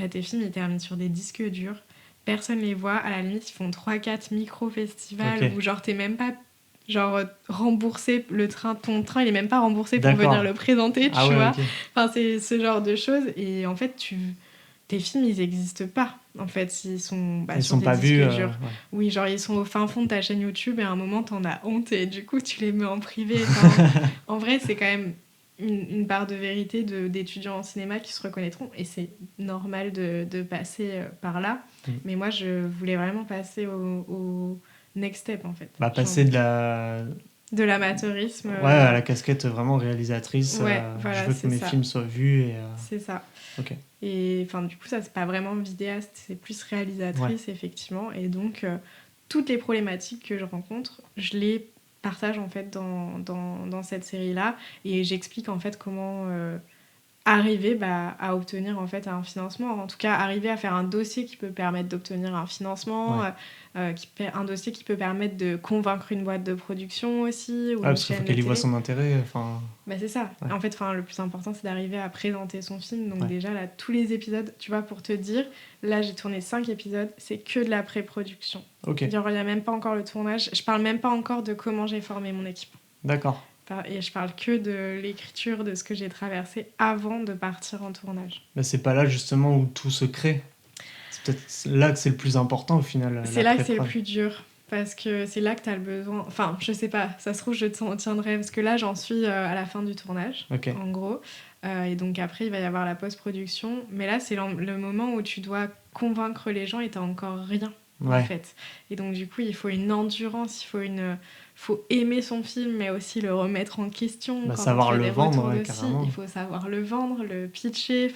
tes films, ils terminent sur des disques durs. Personne les voit. À la limite, ils font 3-4 micro-festivals où genre t'es même pas remboursé ton train il est même pas remboursé pour venir le présenter, tu vois. Okay. Enfin, c'est ce genre de choses. Et en fait, tes films, ils existent pas. En fait, ils sont ils sur sont des pas disques vus. durs. Oui, genre ils sont au fin fond de ta chaîne YouTube et à un moment, t'en as honte et du coup, tu les mets en privé. Enfin, en vrai, c'est quand même une part de vérité d'étudiants en cinéma qui se reconnaîtront et c'est normal de passer par là. Mais moi, je voulais vraiment passer au next step, en fait. Passer de l'amateurisme. Ouais, à la casquette vraiment réalisatrice. Ouais, voilà, je veux que mes films soient vus. C'est ça. Ok. Et du coup, ça, c'est pas vraiment vidéaste, c'est plus réalisatrice, effectivement. Et donc, toutes les problématiques que je rencontre, je les partage, en fait, dans cette série-là. Et j'explique, en fait, comment arriver à obtenir, en fait, un financement. En tout cas, arriver à faire un dossier qui peut permettre d'obtenir un financement, un dossier qui peut permettre de convaincre une boîte de production aussi. Ou parce qu'il faut qu'elle y voit son intérêt. C'est ça. Ouais. En fait, le plus important, c'est d'arriver à présenter son film. Donc déjà, là, tous les épisodes, tu vois, pour te dire, là, j'ai tourné 5 épisodes, c'est que de la pré-production. Okay. Il n'y a même pas encore le tournage. Je parle même pas encore de comment j'ai formé mon équipe. D'accord. Et je parle que de l'écriture, de ce que j'ai traversé avant de partir en tournage. C'est pas là, justement, où tout se crée. C'est peut-être là que c'est le plus important, au final. C'est là que c'est le plus dur. Parce que c'est là que tu as le besoin... Enfin, je sais pas, ça se trouve, je te tiendrai. Parce que là, j'en suis à la fin du tournage, en gros. Et donc après, il va y avoir la post-production. Mais là, c'est le moment où tu dois convaincre les gens et tu n'as encore rien, en fait. Et donc, du coup, il faut une endurance, faut aimer son film, mais aussi le remettre en question. Savoir le vendre, carrément. Il faut savoir le vendre, le pitcher.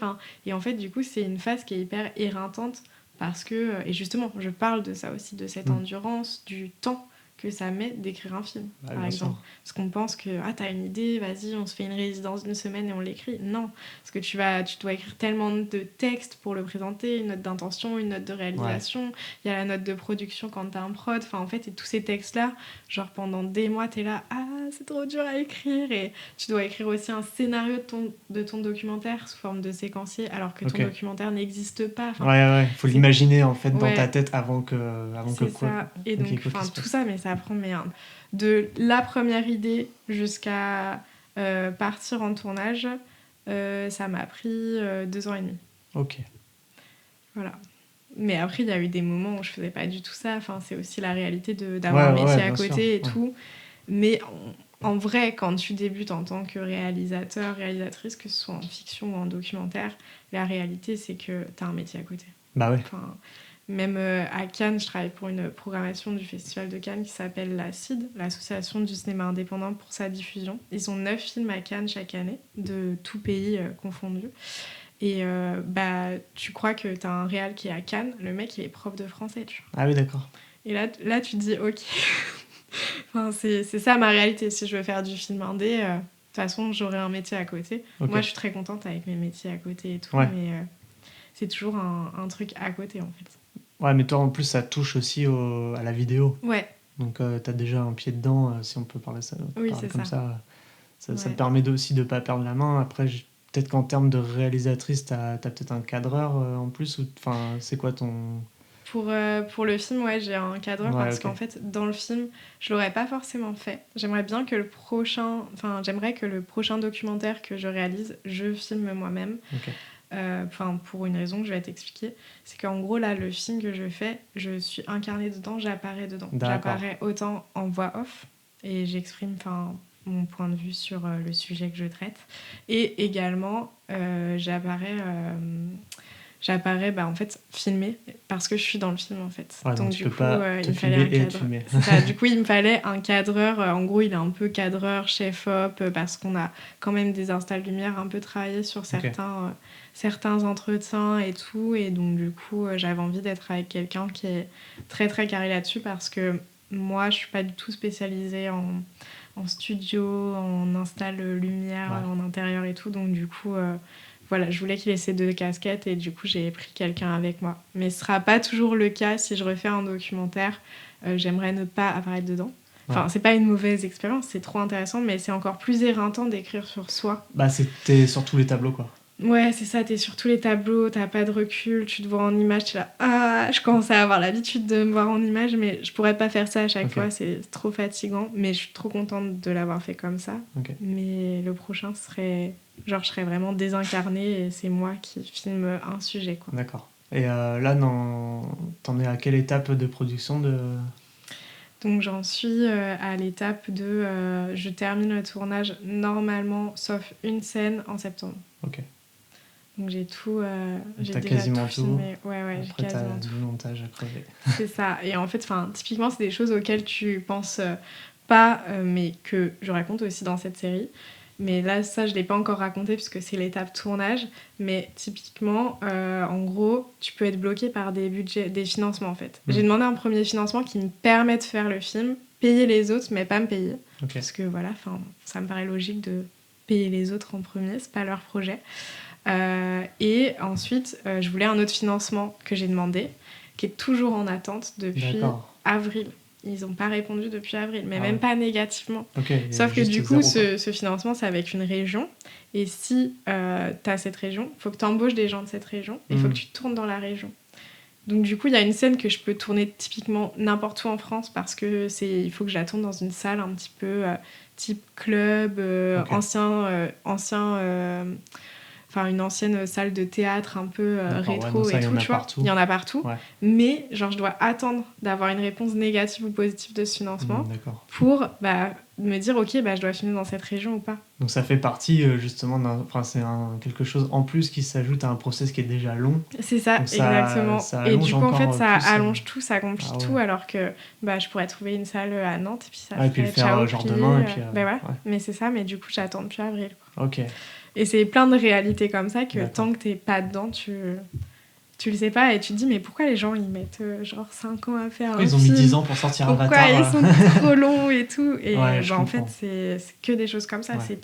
Et en fait, du coup, c'est une phase qui est hyper éreintante. Parce que, et justement, je parle de ça aussi, de cette endurance, du temps que ça met d'écrire un film, par exemple. Parce qu'on pense que, t'as une idée, vas-y, on se fait une résidence d'une semaine et on l'écrit. Non, parce que tu dois écrire tellement de textes pour le présenter, une note d'intention, une note de réalisation, il y a la note de production quand t'as un prod, en fait, et tous ces textes-là, genre pendant des mois, t'es là, c'est trop dur à écrire, et tu dois écrire aussi un scénario de ton documentaire sous forme de séquencier, alors que ton documentaire n'existe pas. Faut l'imaginer, en fait, dans ta tête avant que quoi. Ça. Et donc, tout ça, mais ça prend de la première idée jusqu'à partir en tournage, ça m'a pris 2 ans et demi. Ok. Voilà. Mais après, il y a eu des moments où je faisais pas du tout ça. Enfin, c'est aussi la réalité d'avoir un métier à côté et tout. Mais en vrai, quand tu débutes en tant que réalisateur, réalisatrice, que ce soit en fiction ou en documentaire, la réalité, c'est que tu as un métier à côté. Bah ouais. Enfin, même à Cannes, je travaille pour une programmation du Festival de Cannes qui s'appelle la CID, l'Association du cinéma indépendant pour sa diffusion. Ils ont 9 films à Cannes chaque année, de tout pays confondus. Et tu crois que t'as un réal qui est à Cannes, le mec il est prof de français, tu vois. Ah oui, d'accord. Et là tu te dis ok. Enfin, c'est ça ma réalité. Si je veux faire du film indé, de toute façon j'aurai un métier à côté. Okay. Moi je suis très contente avec mes métiers à côté et tout, mais c'est toujours un truc à côté en fait. Ouais, mais toi en plus ça touche aussi à la vidéo. Ouais. Donc t'as déjà un pied dedans, si on peut parler ça. Oui, c'est comme ça. Ça te permet aussi de pas perdre la main. Après, peut-être qu'en termes de réalisatrice, t'as peut-être un cadreur en plus, ou c'est quoi ton... Pour le film, ouais, j'ai un cadreur parce qu'en fait, dans le film, je l'aurais pas forcément fait. J'aimerais que le prochain documentaire que je réalise, je filme moi-même. Okay. Pour une raison que je vais t'expliquer. C'est qu'en gros, là, le film que je fais, je suis incarnée dedans, j'apparais dedans. D'accord. J'apparais autant en voix off et j'exprime mon point de vue sur le sujet que je traite. Et également, j'apparais en fait filmée parce que je suis dans le film en fait. Ouais, donc du coup, il me fallait un cadreur. Du coup, il me fallait un cadreur. En gros, il est un peu cadreur, chef-op, parce qu'on a quand même des installs lumière un peu travaillé sur certains entretiens et tout. Et donc, du coup, j'avais envie d'être avec quelqu'un qui est très, très carré là-dessus parce que moi, je suis pas du tout spécialisée en studio, en install lumière, en intérieur et tout. Donc, du coup... voilà, je voulais qu'il ait ces 2 casquettes et du coup, j'ai pris quelqu'un avec moi. Mais ce sera pas toujours le cas si je refais un documentaire. J'aimerais ne pas apparaître dedans. Enfin, c'est pas une mauvaise expérience, c'est trop intéressant, mais c'est encore plus éreintant d'écrire sur soi. Bah, t'es sur tous les tableaux, quoi. Ouais, c'est ça, t'es sur tous les tableaux, t'as pas de recul, tu te vois en image, t'es là, je commence à avoir l'habitude de me voir en image, mais je pourrais pas faire ça à chaque fois, c'est trop fatigant, mais je suis trop contente de l'avoir fait comme ça. Mais le prochain serait... Genre, je serais vraiment désincarnée et c'est moi qui filme un sujet, quoi. D'accord. Et là, t'en es à quelle étape de production Donc, j'en suis à l'étape de... je termine le tournage normalement, sauf une scène, en septembre. Ok. Donc, j'ai tout... t'as quasiment tout filmé. Ouais, après, j'ai quasiment t'as du montage à crever. C'est ça. Et en fait, typiquement, c'est des choses auxquelles tu penses pas, mais que je raconte aussi dans cette série. Mais là, ça, je l'ai pas encore raconté puisque c'est l'étape tournage. Mais typiquement, en gros, tu peux être bloqué par des budgets, des financements en fait. J'ai demandé un premier financement qui me permet de faire le film, payer les autres, mais pas me payer. Parce que voilà, ça me paraît logique de payer les autres en premier, c'est pas leur projet. Et ensuite, je voulais un autre financement que j'ai demandé, qui est toujours en attente depuis avril. Ils n'ont pas répondu depuis avril, mais même pas négativement. Sauf que du coup, ce financement, c'est avec une région. Et si tu as cette région, il faut que tu embauches des gens de cette région. Il faut que tu tournes dans la région. Donc du coup, il y a une scène que je peux tourner typiquement n'importe où en France parce que il faut que je la tourne dans une salle un petit peu type club, une ancienne salle de théâtre un peu rétro et tout, tu vois. Il y en a partout. Ouais. Mais genre, je dois attendre d'avoir une réponse négative ou positive de ce financement pour me dire, ok, je dois filmer dans cette région ou pas. Donc ça fait partie justement c'est quelque chose en plus qui s'ajoute à un process qui est déjà long. C'est ça, exactement. Et du coup, en fait, ça allonge tout, ça complique tout, alors que je pourrais trouver une salle à Nantes et puis ça et puis le faire genre demain. Et puis, mais c'est ça, mais du coup, j'attends depuis avril. Quoi. Ok. Et c'est plein de réalités comme ça que tant que t'es pas dedans, tu le sais pas et tu te dis mais pourquoi les gens ils mettent genre 5 ans à faire un film. Ils ont mis 10 ans pour sortir Avatar. Pourquoi ils sont trop longs et tout. Et en fait, c'est que des choses comme ça. Ouais.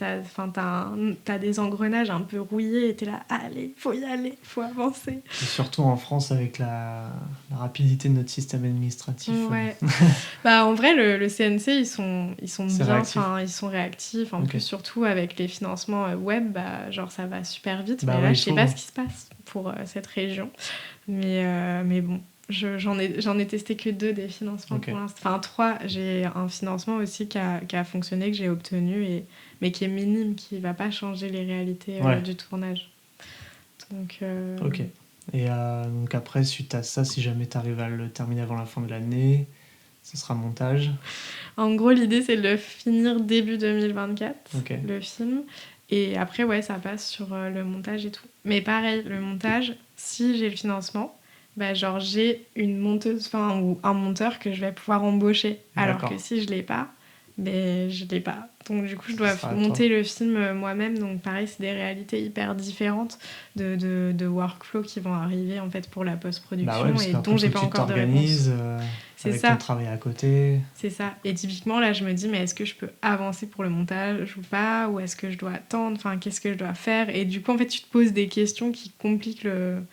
T'as des engrenages un peu rouillés et t'es là, allez, faut y aller, faut avancer. Et surtout en France avec la rapidité de notre système administratif. Ouais. En vrai, le CNC, ils sont bien, ils sont réactifs. En plus, surtout avec les financements web, genre ça va super vite. Mais là, je sais pas ce qui se passe pour cette région. Mais bon, J'en ai testé que 2 des financements pour l'instant. Enfin, 3. J'ai un financement aussi qui a fonctionné, que j'ai obtenu, mais qui est minime, qui ne va pas changer les réalités du tournage. Donc, Ok. Et donc après, suite à ça, si jamais tu arrives à le terminer avant la fin de l'année, ce sera montage. En gros, l'idée, c'est de le finir début 2024, le film. Et après, ouais, ça passe sur le montage et tout. Mais pareil, le montage, si j'ai le financement, genre j'ai une monteuse, ou un monteur que je vais pouvoir embaucher. Alors que si je l'ai pas, je l'ai pas. Donc du coup, je dois monter le film moi-même. Donc pareil, c'est des réalités hyper différentes de workflow qui vont arriver en fait pour la post-production et dont j'ai pas encore de réponse. C'est avec ça. Ton travail à côté. C'est ça. Et typiquement, là, je me dis, mais est-ce que je peux avancer pour le montage ou pas? Ou est-ce que je dois attendre? Enfin, qu'est-ce que je dois faire? Et du coup, en fait, tu te poses des questions qui compliquent le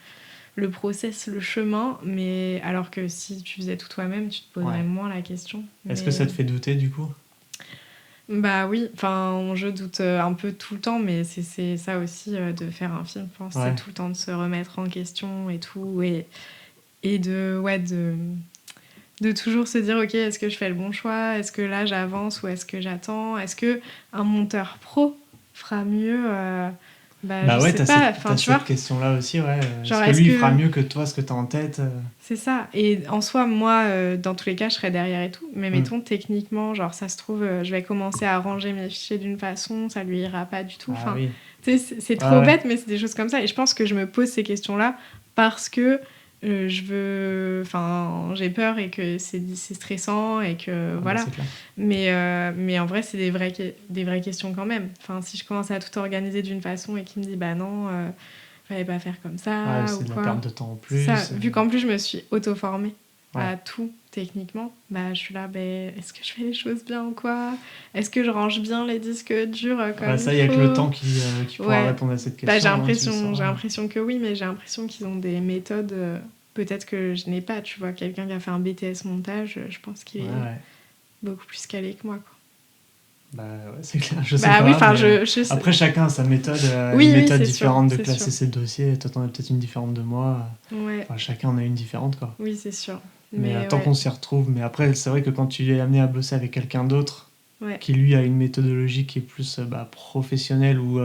process, le chemin. Mais alors que si tu faisais tout toi-même, tu te poserais moins la question. Est-ce que ça te fait douter, du coup? Bah oui. Enfin, je doute un peu tout le temps, mais c'est ça aussi de faire un film. Je pense c'est tout le temps de se remettre en question et tout. Et de toujours se dire, ok, est-ce que je fais le bon choix? Est-ce que là, j'avance ou est-ce que j'attends? Est-ce qu'un monteur pro fera mieux? Je sais pas. T'as cette question-là aussi, ouais. Genre, est-ce que lui, il fera mieux que toi, ce que t'as en tête? C'est ça. Et en soi, moi, dans tous les cas, je serai derrière et tout. Mais mettons, techniquement, genre, ça se trouve, je vais commencer à ranger mes fichiers d'une façon, ça lui ira pas du tout. Ah, oui. C'est trop bête, mais c'est des choses comme ça. Et je pense que je me pose ces questions-là parce que j'ai peur et que c'est stressant et que voilà. Mais en vrai, c'est des vraies questions quand même. Enfin, si je commence à tout organiser d'une façon et qu'il me dit bah non, fallait pas faire comme ça c'est de la perte de temps en plus. Vu qu'en plus je me suis auto-formée à tout techniquement, je suis là, est-ce que je fais les choses bien ou quoi? Est-ce que je range bien les disques durs comme ça, il y a que le temps qui pourra répondre à cette question. J'ai l'impression que oui, mais j'ai l'impression qu'ils ont des méthodes peut-être que je n'ai pas. Tu vois, quelqu'un qui a fait un BTS montage, je pense qu'il est beaucoup plus calé que moi, quoi. C'est clair, je sais pas. Après, chacun a sa méthode, une méthode différente de classer ses dossiers. Toi, t'en as peut-être une différente de moi. Chacun en a une différente, quoi. Oui, c'est sûr. Mais tant qu'on s'y retrouve. Mais après, c'est vrai que quand tu es amené à bosser avec quelqu'un d'autre, qui lui a une méthodologie qui est plus professionnelle ou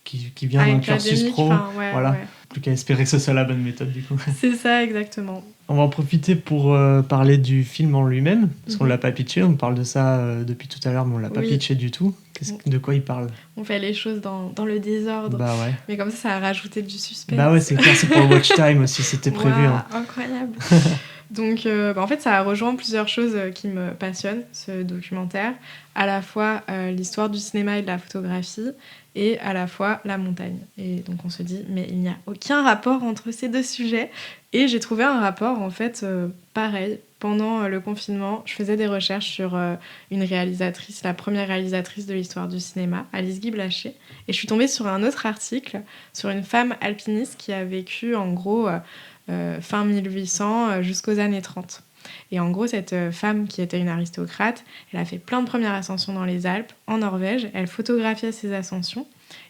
qui vient d'un cursus pro, plus qu'à espérer que ce soit la bonne méthode, du coup. C'est ça, exactement. On va en profiter pour parler du film en lui-même, parce qu'on ne l'a pas pitché. On parle de ça depuis tout à l'heure, mais on ne l'a pas pitché du tout. De quoi il parle? On fait les choses dans le désordre. Mais comme ça a rajouté du suspense. C'est clair, c'est pour le watch time aussi, c'était prévu. Incroyable. Donc, en fait, ça rejoint plusieurs choses qui me passionnent, ce documentaire. À la fois l'histoire du cinéma et de la photographie, et à la fois la montagne. Et donc, on se dit, mais il n'y a aucun rapport entre ces deux sujets. Et j'ai trouvé un rapport, en fait, pareil. Pendant le confinement, je faisais des recherches sur une réalisatrice, la première réalisatrice de l'histoire du cinéma, Alice Guy Blaché. Et je suis tombée sur un autre article sur une femme alpiniste qui a vécu, en gros, fin 1800 jusqu'aux années 30. Et en gros, cette femme qui était une aristocrate, elle a fait plein de premières ascensions dans les Alpes, en Norvège. Elle photographiait ses ascensions.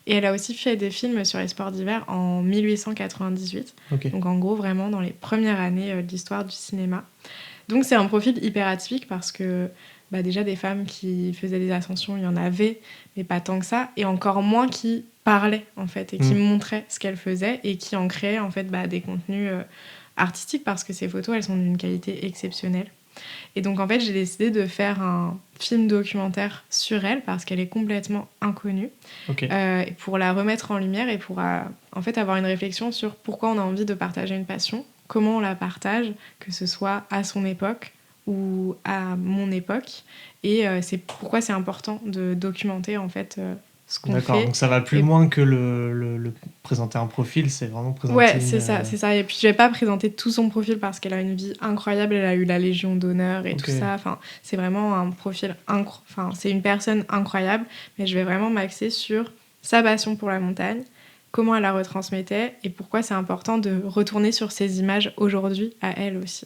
Et elle a aussi fait des films sur les sports d'hiver en 1898. Donc en gros, vraiment dans les premières années de l'histoire du cinéma. Donc c'est un profil hyper atypique parce que déjà des femmes qui faisaient des ascensions, il y en avait, mais pas tant que ça. Et encore moins qui parlaient en fait et qui montraient ce qu'elles faisaient et qui en créaient en fait des contenus artistiques parce que ces photos, elles sont d'une qualité exceptionnelle. Et donc en fait, j'ai décidé de faire un film documentaire sur elle parce qu'elle est complètement inconnue, pour la remettre en lumière et pour en fait avoir une réflexion sur pourquoi on a envie de partager une passion, comment on la partage, que ce soit à son époque ou à mon époque, et c'est pourquoi c'est important de documenter en fait ce qu'on fait. D'accord, donc ça va plus loin que le présenter un profil, c'est vraiment présenter... c'est ça. Et puis je vais pas présenter tout son profil parce qu'elle a une vie incroyable, elle a eu la Légion d'honneur et tout ça. Enfin, c'est vraiment un profil c'est une personne incroyable, mais je vais vraiment m'axer sur sa passion pour la montagne, comment elle la retransmettait et pourquoi c'est important de retourner sur ces images aujourd'hui à elle aussi.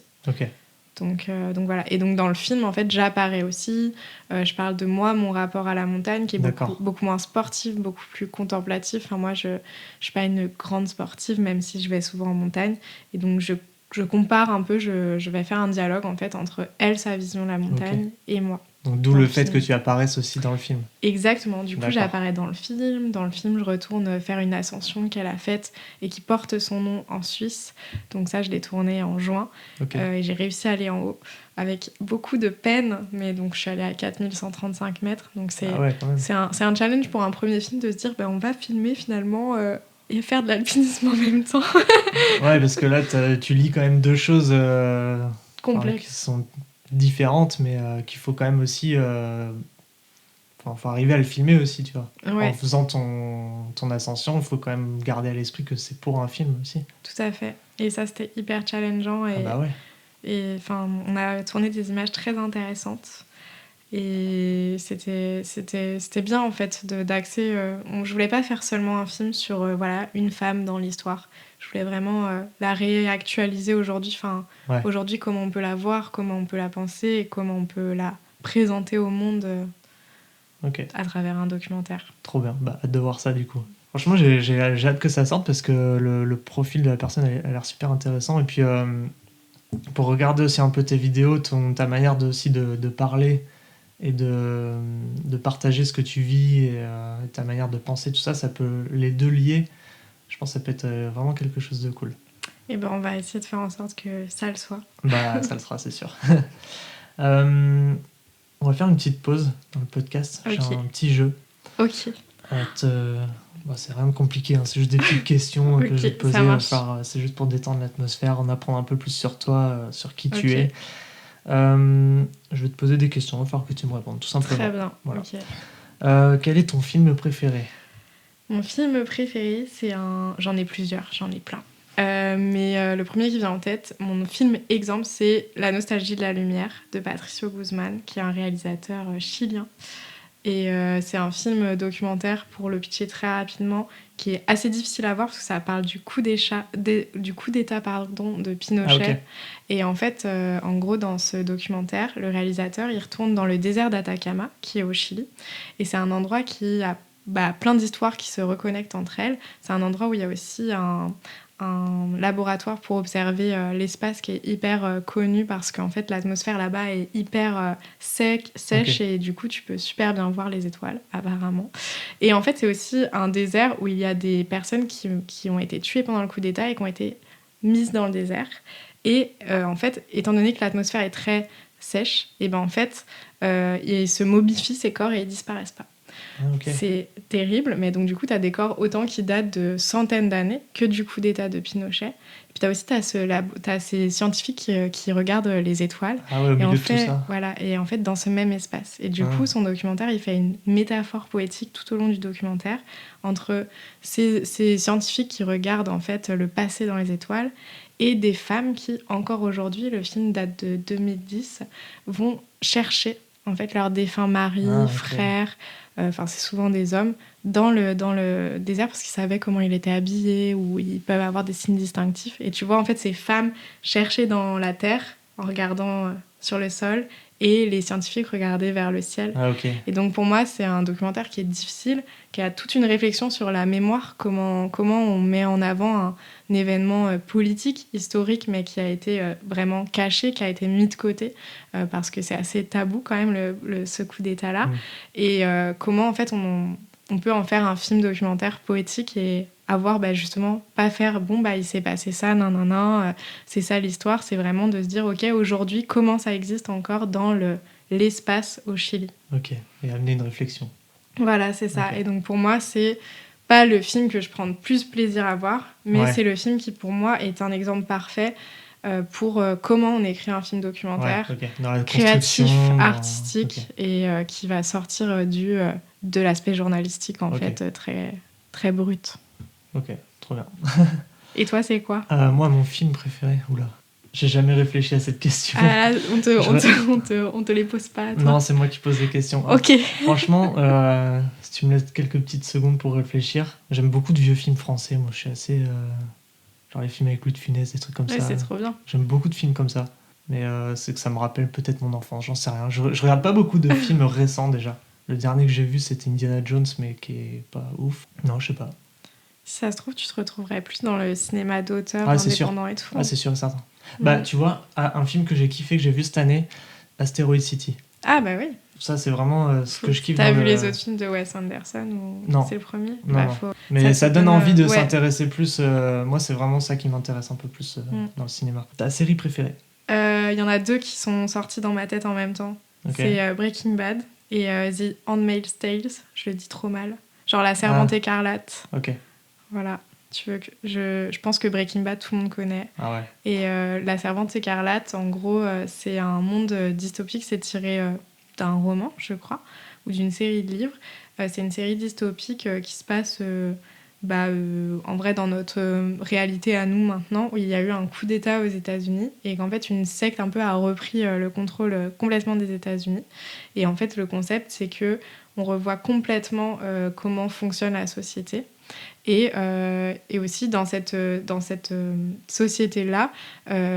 Donc voilà. Et donc dans le film, en fait, j'apparais aussi. Je parle de moi, mon rapport à la montagne, qui est beaucoup moins sportif, beaucoup plus contemplatif. Enfin, moi, je suis pas une grande sportive, même si je vais souvent en montagne. Et donc, je je compare un peu, je vais faire un dialogue en fait entre elle, sa vision de la montagne, et moi. Donc d'où le fait que tu apparaisses aussi dans le film. Exactement, du coup D'accord. j'apparais dans le film. Dans le film, je retourne faire une ascension qu'elle a faite et qui porte son nom en Suisse. Donc ça, je l'ai tourné en juin. Et j'ai réussi à aller en haut avec beaucoup de peine. Mais donc je suis allée à 4135 mètres. Donc c'est un challenge pour un premier film de se dire on va filmer finalement et faire de l'alpinisme en même temps. Ouais, parce que là, tu lis quand même deux choses complexes qui sont différentes, mais qu'il faut quand même aussi... faut arriver à le filmer aussi, tu vois. Ouais. En faisant ton ascension, il faut quand même garder à l'esprit que c'est pour un film aussi. Tout à fait. Et ça, c'était hyper challengeant. Et, et on a tourné des images très intéressantes. Et c'était bien, en fait, d'axer... je voulais pas faire seulement un film sur une femme dans l'histoire. Je voulais vraiment la réactualiser aujourd'hui. Aujourd'hui, comment on peut la voir, comment on peut la penser et comment on peut la présenter au monde à travers un documentaire. Trop bien. Hâte de voir ça, du coup. Franchement, j'ai hâte que ça sorte parce que le profil de la personne a l'air super intéressant. Et puis, pour regarder aussi un peu tes vidéos, ta manière de parler et de partager ce que tu vis et ta manière de penser, tout ça, ça peut les deux lier. Je pense que ça peut être vraiment quelque chose de cool. Et on va essayer de faire en sorte que ça le soit. Ça le sera, c'est sûr. On va faire une petite pause dans le podcast. Okay. J'ai un petit jeu. Ok. C'est rien de compliqué, hein. C'est juste des petites questions que je vais te poser. C'est juste pour détendre l'atmosphère, en apprendre un peu plus sur toi, sur qui tu es. Je vais te poser des questions, il va falloir que tu me répondes, tout simplement. Très bien, voilà. Ok. Quel est ton film préféré ? Mon film préféré, j'en ai plusieurs, j'en ai plein. Mais le premier qui vient en tête, mon film exemple, c'est La nostalgie de la lumière de Patricio Guzman, qui est un réalisateur chilien. Et c'est un film documentaire, pour le pitcher très rapidement, qui est assez difficile à voir parce que ça parle du coup d'état de Pinochet. Okay. Et en fait, en gros, dans ce documentaire, le réalisateur, il retourne dans le désert d'Atacama, qui est au Chili. Et c'est un endroit qui a plein d'histoires qui se reconnectent entre elles. C'est un endroit où il y a aussi un laboratoire pour observer l'espace qui est hyper connu parce qu'en fait l'atmosphère là-bas est hyper sèche okay. Et du coup tu peux super bien voir les étoiles apparemment. Et en fait c'est aussi un désert où il y a des personnes qui ont été tuées pendant le coup d'État et qui ont été mises dans le désert. Et en fait, étant donné que l'atmosphère est très sèche, et en fait ils se mobilifient ces corps et ils disparaissent pas. Okay. C'est terrible, mais donc du coup, tu as des corps autant qui datent de centaines d'années que du coup d'État de Pinochet. Et puis tu as aussi ces scientifiques qui regardent les étoiles. Ah ouais, au milieu de tout ça. Voilà, et en fait, dans ce même espace. Et du coup, son documentaire, il fait une métaphore poétique tout au long du documentaire entre ces scientifiques qui regardent en fait le passé dans les étoiles et des femmes qui, encore aujourd'hui, le film date de 2010, vont chercher en fait leurs défunts maris, okay. frères, c'est souvent des hommes, dans le désert parce qu'ils savaient comment il était habillé ou ils peuvent avoir des signes distinctifs. Et tu vois en fait ces femmes chercher dans la terre en regardant sur le sol et les scientifiques regarder vers le ciel. Ah, okay. Et donc pour moi c'est un documentaire qui est difficile, qui a toute une réflexion sur la mémoire, comment on met en avant un événement politique, historique, mais qui a été vraiment caché, qui a été mis de côté, parce que c'est assez tabou quand même ce coup d'État-là. Et comment en fait on peut en faire un film documentaire poétique et avoir justement, pas faire il s'est passé ça, c'est ça l'histoire, c'est vraiment de se dire ok, aujourd'hui, comment ça existe encore dans l'espace au Chili. Ok, et amener une réflexion. Voilà, c'est ça. Okay. Et donc pour moi, c'est pas le film que je prends le plus plaisir à voir, mais c'est le film qui pour moi est un exemple parfait pour comment on écrit un film documentaire, créatif, artistique, et qui va sortir de l'aspect journalistique en fait très, très brut. Ok, trop bien. Et toi, c'est quoi Moi, mon film préféré, oula, j'ai jamais réfléchi à cette question. On te les pose pas, toi. Non, c'est moi qui pose les questions. Ok. Franchement, si tu me laisses quelques petites secondes pour réfléchir, j'aime beaucoup de vieux films français. Moi, je suis assez... genre les films avec Louis de Funès, des trucs comme ça. C'est trop bien. J'aime beaucoup de films comme ça. Mais c'est que ça me rappelle peut-être mon enfance, j'en sais rien. Je regarde pas beaucoup de films récents déjà. Le dernier que j'ai vu, c'était Indiana Jones, mais qui est pas ouf. Non, je sais pas. Si ça se trouve, tu te retrouverais plus dans le cinéma d'auteur, Ah, c'est sûr. indépendant et tout. Ah, c'est sûr et certain. Bah, tu vois, un film que j'ai kiffé, que j'ai vu cette année, Asteroid City. Ah, bah oui. Ça, c'est vraiment ce que je kiffe. T'as dans vu le- les autres films de Wes Anderson ou Non. c'est le premier? Non, Bah, non. faut... Mais ça donne envie de ouais. s'intéresser plus. Moi, c'est vraiment ça qui m'intéresse un peu plus dans le cinéma. Ta série préférée? Il y en a 2 qui sont sortis dans ma tête en même temps. Ok. C'est Breaking Bad et The Handmaid's Tale. Je le dis trop mal. Genre La Servante écarlate. Ok. Voilà. Tu veux que je pense que Breaking Bad, tout le monde connaît. Ah ouais. Et La Servante écarlate, en gros, c'est un monde dystopique. C'est tiré d'un roman, je crois, ou d'une série de livres. C'est une série dystopique qui se passe en vrai dans notre réalité à nous maintenant, où il y a eu un coup d'État aux États-Unis et qu'en fait une secte un peu a repris le contrôle complètement des États-Unis. Et en fait le concept c'est que on revoit complètement comment fonctionne la société. Et aussi dans cette société-là,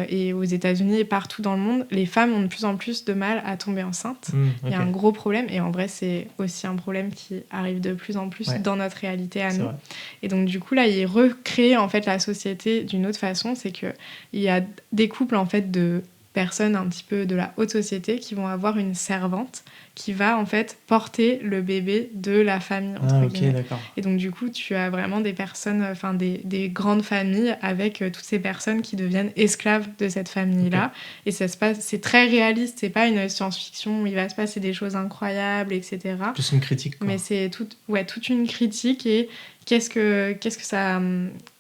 et aux États-Unis et partout dans le monde, les femmes ont de plus en plus de mal à tomber enceintes. Okay. Il y a un gros problème, et en vrai, c'est aussi un problème qui arrive de plus en plus dans notre réalité à nous. Vrai. Et donc, du coup, là, ils recréent en fait la société d'une autre façon. C'est qu'il y a des couples en fait de personnes un petit peu de la haute société qui vont avoir une servante qui va en fait porter le bébé de la famille entre guillemets. D'accord. Et donc du coup tu as vraiment des personnes, enfin des grandes familles avec toutes ces personnes qui deviennent esclaves de cette famille là. Et ça se passe, c'est très réaliste, c'est pas une science-fiction où il va se passer des choses incroyables, etc. Plus une critique quoi. Mais c'est toute une critique. Et qu'est-ce que ça,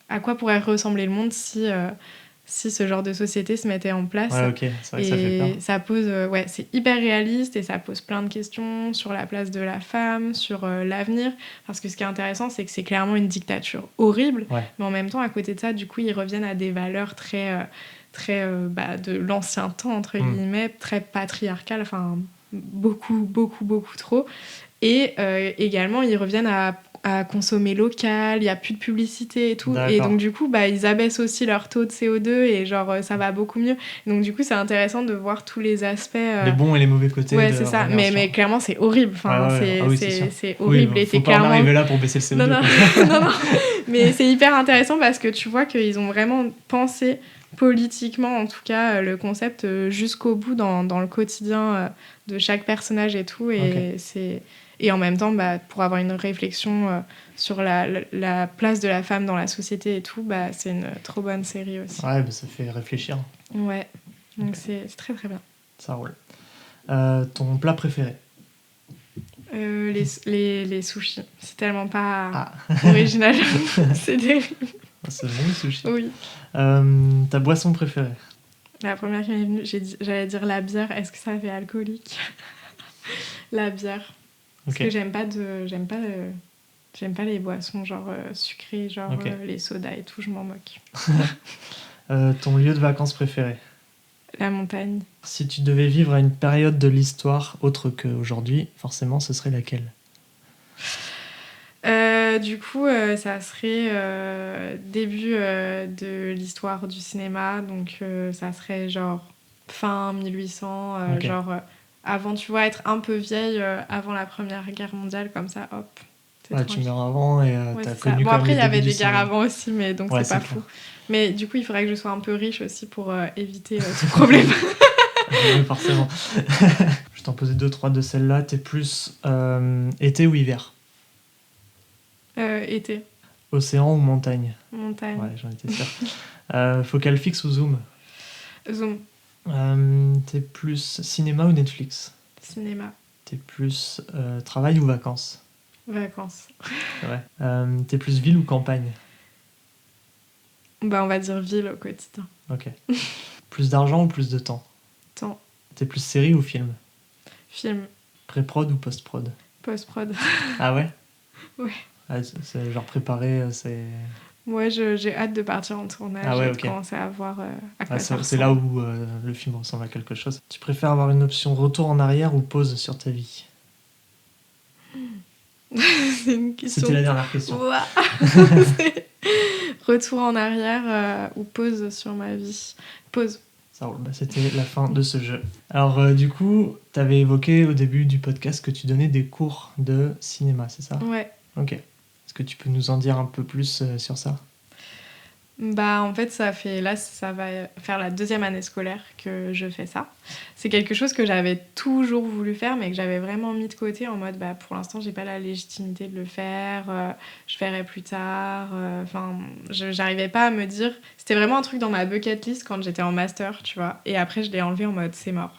à quoi pourrait ressembler le monde si ce genre de société se mettait en place. Ouais, ok, c'est vrai que ça fait peur. Ça pose, c'est hyper réaliste et ça pose plein de questions sur la place de la femme, sur l'avenir. Parce que ce qui est intéressant, c'est que c'est clairement une dictature horrible, mais en même temps, à côté de ça, du coup, ils reviennent à des valeurs très de l'ancien temps, entre guillemets, très patriarcales, enfin, beaucoup trop. Et également, ils reviennent à consommer local, il n'y a plus de publicité et tout. D'accord. Et donc, du coup, ils abaissent aussi leur taux de CO2 et genre, ça va beaucoup mieux. Donc, du coup, c'est intéressant de voir tous les aspects. Les bons et les mauvais côtés. Ouais, c'est ça. Mais clairement, c'est horrible. Enfin, c'est horrible. Oui, et faut pas en arriver là pour baisser le CO2. Non. Mais c'est hyper intéressant parce que tu vois qu'ils ont vraiment pensé politiquement, en tout cas, le concept jusqu'au bout dans le quotidien de chaque personnage et tout. Et c'est... Et en même temps, pour avoir une réflexion sur la place de la femme dans la société et tout, c'est une trop bonne série aussi. Ouais, ça fait réfléchir. Ouais, donc c'est très très bien. Ça roule. Ton plat préféré? Les sushis. C'est tellement pas original. C'est terrible. C'est bon le sushi. Oui. Ta boisson préférée? La première qui m'est venue, j'allais dire la bière. Est-ce que ça fait alcoolique? La bière. Parce que j'aime pas les boissons genre sucrées, genre les sodas et tout, je m'en moque. Ton lieu de vacances préféré? La montagne. Si tu devais vivre à une période de l'histoire autre qu'aujourd'hui, forcément, ce serait laquelle? Du coup, ça serait début de l'histoire du cinéma, donc ça serait genre fin 1800, genre... avant, tu vois, être un peu vieille avant la Première Guerre mondiale, comme ça, hop. Tu meurs avant et t'as connu... Bon, après, il y avait des guerres avant aussi, mais donc c'est pas fou. Clair. Mais du coup, il faudrait que je sois un peu riche aussi pour éviter tout problème. Oui, forcément. Je t'en posais 2-3 de celles-là. T'es plus été ou hiver? Été. Océan ou montagne? Montagne. Ouais, j'en étais sûr. Focale fixe ou zoom? Zoom. T'es plus cinéma ou Netflix? Cinéma. T'es plus travail ou vacances? Vacances. Ouais. T'es plus ville ou campagne? On va dire ville au quotidien. Ok. Plus d'argent ou plus de temps? Temps. T'es plus série ou film? Film. Pré-prod ou post-prod? Post-prod. Ah ouais? Ouais. C'est genre préparé, c'est... Moi, j'ai hâte de partir en tournage et de commencer à voir à quoi ça ressemble. C'est là où le film ressemble à quelque chose. Tu préfères avoir une option retour en arrière ou pause sur ta vie? C'est une question. C'était la dernière question. Retour en arrière ou pause sur ma vie? Pause. Ça roule. C'était la fin de ce jeu. Alors du coup, tu avais évoqué au début du podcast que tu donnais des cours de cinéma, c'est ça? Ouais. Ok. Est-ce que tu peux nous en dire un peu plus sur ça? Bah, en fait, ça va faire la 2e année scolaire que je fais ça. C'est quelque chose que j'avais toujours voulu faire, mais que j'avais vraiment mis de côté en mode, bah, pour l'instant, j'ai pas la légitimité de le faire, je verrai plus tard. Enfin, j'arrivais pas à me dire. C'était vraiment un truc dans ma bucket list quand j'étais en master, tu vois. Et après, je l'ai enlevé en mode, c'est mort.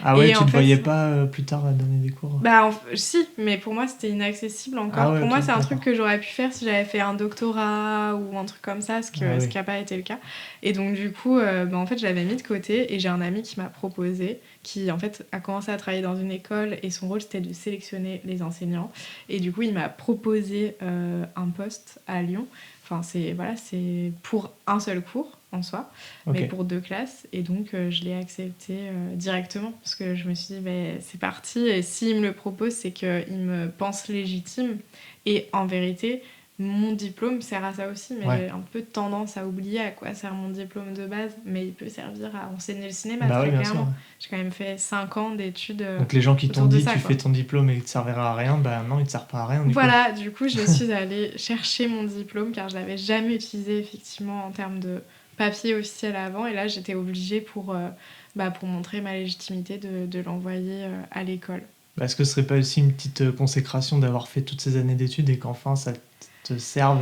Ah ouais, Et tu en te fait, voyais pas plus tard donner des cours? bah, si, mais pour moi, c'était inaccessible encore. Ah ouais, Pour ok, moi, c'est un d'accord. truc que j'aurais pu faire si j'avais fait un doctorat ou un truc comme ça, ce qui Ah oui. n'a pas été le cas. Et donc, du coup, bah, en fait, je l'avais mis de côté et j'ai un ami qui m'a proposé, qui en fait a commencé à travailler dans une école et son rôle c'était de sélectionner les enseignants. Et du coup, il m'a proposé un poste à Lyon. Enfin, c'est pour un seul cours en soi, Ok. mais pour 2 classes. Et donc, je l'ai accepté directement parce que je me suis dit, bah, c'est parti. Et s'il me le propose, c'est qu'il me pense légitime. Et en vérité, mon diplôme sert à ça aussi, mais Ouais. j'ai un peu tendance à oublier à quoi sert mon diplôme de base. Mais il peut servir à enseigner le cinéma, Bah oui, très bien sûr. clairement. Ouais. J'ai quand même fait 5 ans d'études Donc les gens qui t'ont autour de dit ça, tu quoi. fais ton diplôme et il te servira à rien, bah non, il te sert pas à rien du coup. Voilà, du coup, je suis allée chercher mon diplôme car je l'avais jamais utilisé effectivement en termes de papier officiel avant. Et là, j'étais obligée pour montrer ma légitimité de l'envoyer à l'école. Bah, est-ce que ce serait pas aussi une petite consécration d'avoir fait toutes ces années d'études et qu'enfin ça te serve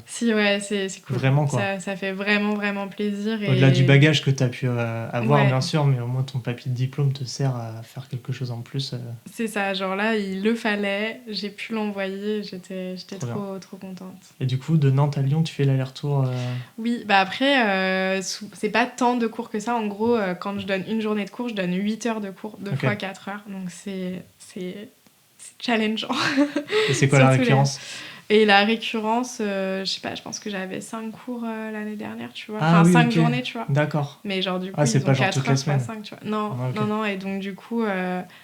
Si, ouais, c'est cool. vraiment quoi. Ça fait vraiment, vraiment plaisir. Au-delà du Et bagage que tu as pu avoir, ouais, bien sûr, mais au moins ton papier de diplôme te sert à faire quelque chose en plus. c'est ça. Genre là, il le fallait. J'ai pu l'envoyer. J'étais Trop bien. trop contente. Et du coup, de Nantes à Lyon, tu fais l'aller-retour Oui, bah après, c'est pas tant de cours que ça. En gros, quand je donne une journée de cours, je donne 8 heures de cours, 2 Ok. fois 4 heures. Donc c'est challengeant. Et c'est quoi la Surtout récurrence? Et la récurrence, je sais pas, je pense que j'avais 5 cours l'année dernière, tu vois. Ah Enfin, oui, 5 ok. journées, tu vois. D'accord. Mais genre, du coup, Ah, c'est ils pas ont genre 4 toutes les heures fois semaines. 5, tu vois. Non, Ah, ok. non. Et donc, du coup,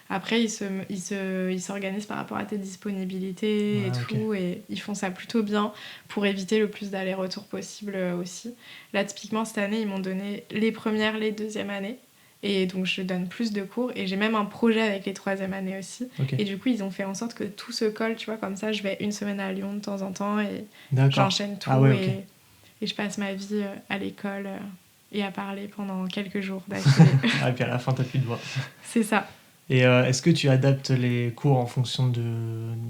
après, ils s'organisent par rapport à tes disponibilités et Ouais, ok. tout. Et ils font ça plutôt bien pour éviter le plus d'allers-retours possible aussi. Là, typiquement, cette année, ils m'ont donné les premières, les deuxièmes années. Et donc, je donne plus de cours. Et j'ai même un projet avec les 3e années aussi. Ok. Et du coup, ils ont fait en sorte que tout se colle, tu vois. Comme ça, je vais une semaine à Lyon de temps en temps et D'accord. j'enchaîne tout. Ah ouais, ok. Et je passe ma vie à l'école et à parler pendant quelques jours d'affilée. Ah, et puis à la fin, t'as plus de voix. C'est ça. Et est-ce que tu adaptes les cours en fonction de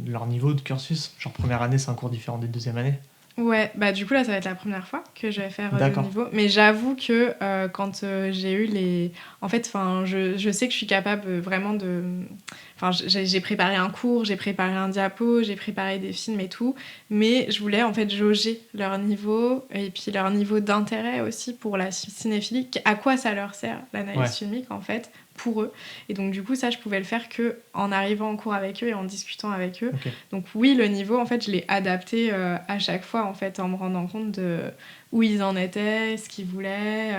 leur niveau de cursus? Genre première année, c'est un cours différent des deuxième année? Ouais, bah du coup là ça va être la première fois que je vais faire le D'accord. niveau. Mais j'avoue que quand j'ai eu les... En fait, je sais que je suis capable vraiment de... Enfin, j'ai préparé un cours, j'ai préparé un diapo, j'ai préparé des films et tout. Mais je voulais en fait jauger leur niveau et puis leur niveau d'intérêt aussi pour la cinéphilie. À quoi ça leur sert l'analyse filmique en fait pour eux. Et donc du coup ça je pouvais le faire que en arrivant en cours avec eux et en discutant avec eux. Ok. Donc oui, le niveau en fait je l'ai adapté à chaque fois en fait en me rendant compte de où ils en étaient, ce qu'ils voulaient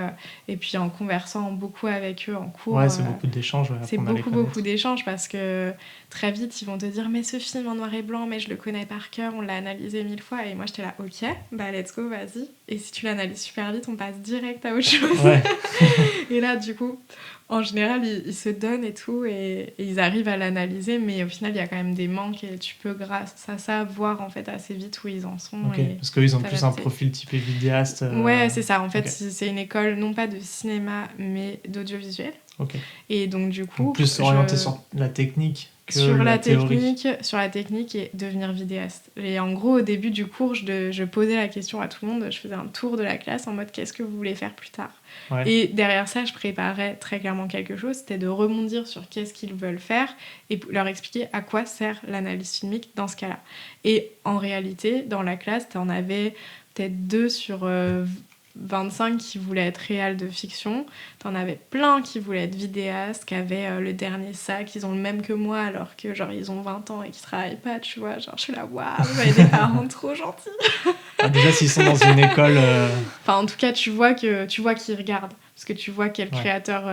et puis en conversant beaucoup avec eux en cours. Ouais, c'est beaucoup d'échanges. C'est beaucoup d'échanges parce que très vite ils vont te dire mais ce film en noir et blanc mais je le connais par cœur, on l'a analysé 1000 fois et moi j'étais là ok, bah let's go, vas-y. Et si tu l'analyses super vite on passe direct à autre chose. Ouais. Et là du coup en général, ils se donnent et tout, et ils arrivent à l'analyser, mais au final, il y a quand même des manques, et tu peux, grâce à ça, voir en fait assez vite où ils en sont. Ok, et parce qu'ils ont plus un t'adapter. profil typé vidéaste. Ouais, c'est ça. En fait, ok. c'est une école non pas de cinéma, mais d'audiovisuel. Ok. Et donc, du coup. Donc plus orienté sur la technique que sur la théorie. sur la technique et devenir vidéaste. Et en gros, au début du cours, je posais la question à tout le monde, je faisais un tour de la classe en mode qu'est-ce que vous voulez faire plus tard. Ouais. Et derrière ça, je préparais très clairement quelque chose, c'était de rebondir sur qu'est-ce qu'ils veulent faire et leur expliquer à quoi sert l'analyse filmique dans ce cas-là. Et en réalité, dans la classe, t'en avais peut-être 2 sur 25 qui voulaient être réals de fiction. T'en avais plein qui voulaient être vidéastes, qui avaient le dernier sac, ils ont le même que moi alors que genre ils ont 20 ans et qui travaillent pas, tu vois. Genre je suis là, waouh, vous avez des parents trop gentils. Ah, déjà, s'ils sont dans une école... Enfin, en tout cas, tu vois qu'ils regardent. Parce que tu vois quel créateur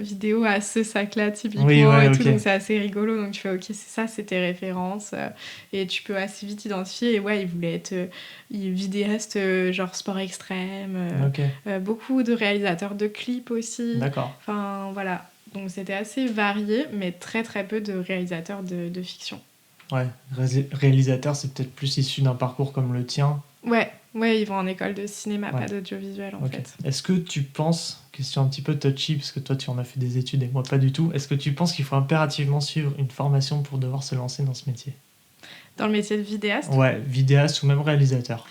vidéo a ce sac-là, typiquement, et tout. Donc, c'est assez rigolo. Donc, tu fais, OK, c'est ça, c'est tes références. Et tu peux assez vite identifier. Et ouais, ils voulaient être vidéastes, genre sport extrême. Beaucoup de réalisateurs de clips aussi. D'accord. Enfin, voilà. Donc, c'était assez varié, mais très, très peu de réalisateurs de fiction. Ouais, réalisateur, c'est peut-être plus issu d'un parcours comme le tien. Ouais, ils vont en école de cinéma, pas d'audiovisuel en fait. Est-ce que tu penses, question un petit peu touchy, parce que toi tu en as fait des études et moi pas du tout, est-ce que tu penses qu'il faut impérativement suivre une formation pour devoir se lancer dans ce métier ? Dans le métier de vidéaste ? Ouais, vidéaste ou même réalisateur.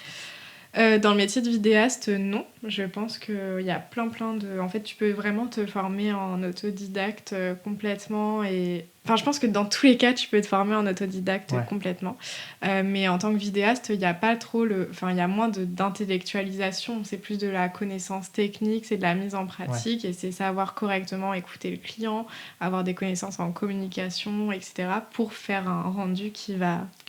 Dans le métier de vidéaste, non. Je pense qu'il y a plein de... En fait, tu peux vraiment te former en autodidacte complètement. Enfin, je pense que dans tous les cas, tu peux te former en autodidacte complètement. Mais en tant que vidéaste, il n'y a pas trop Enfin, il y a moins d'intellectualisation. C'est plus de la connaissance technique, c'est de la mise en pratique. Et c'est savoir correctement écouter le client, avoir des connaissances en communication, etc. pour faire un rendu qui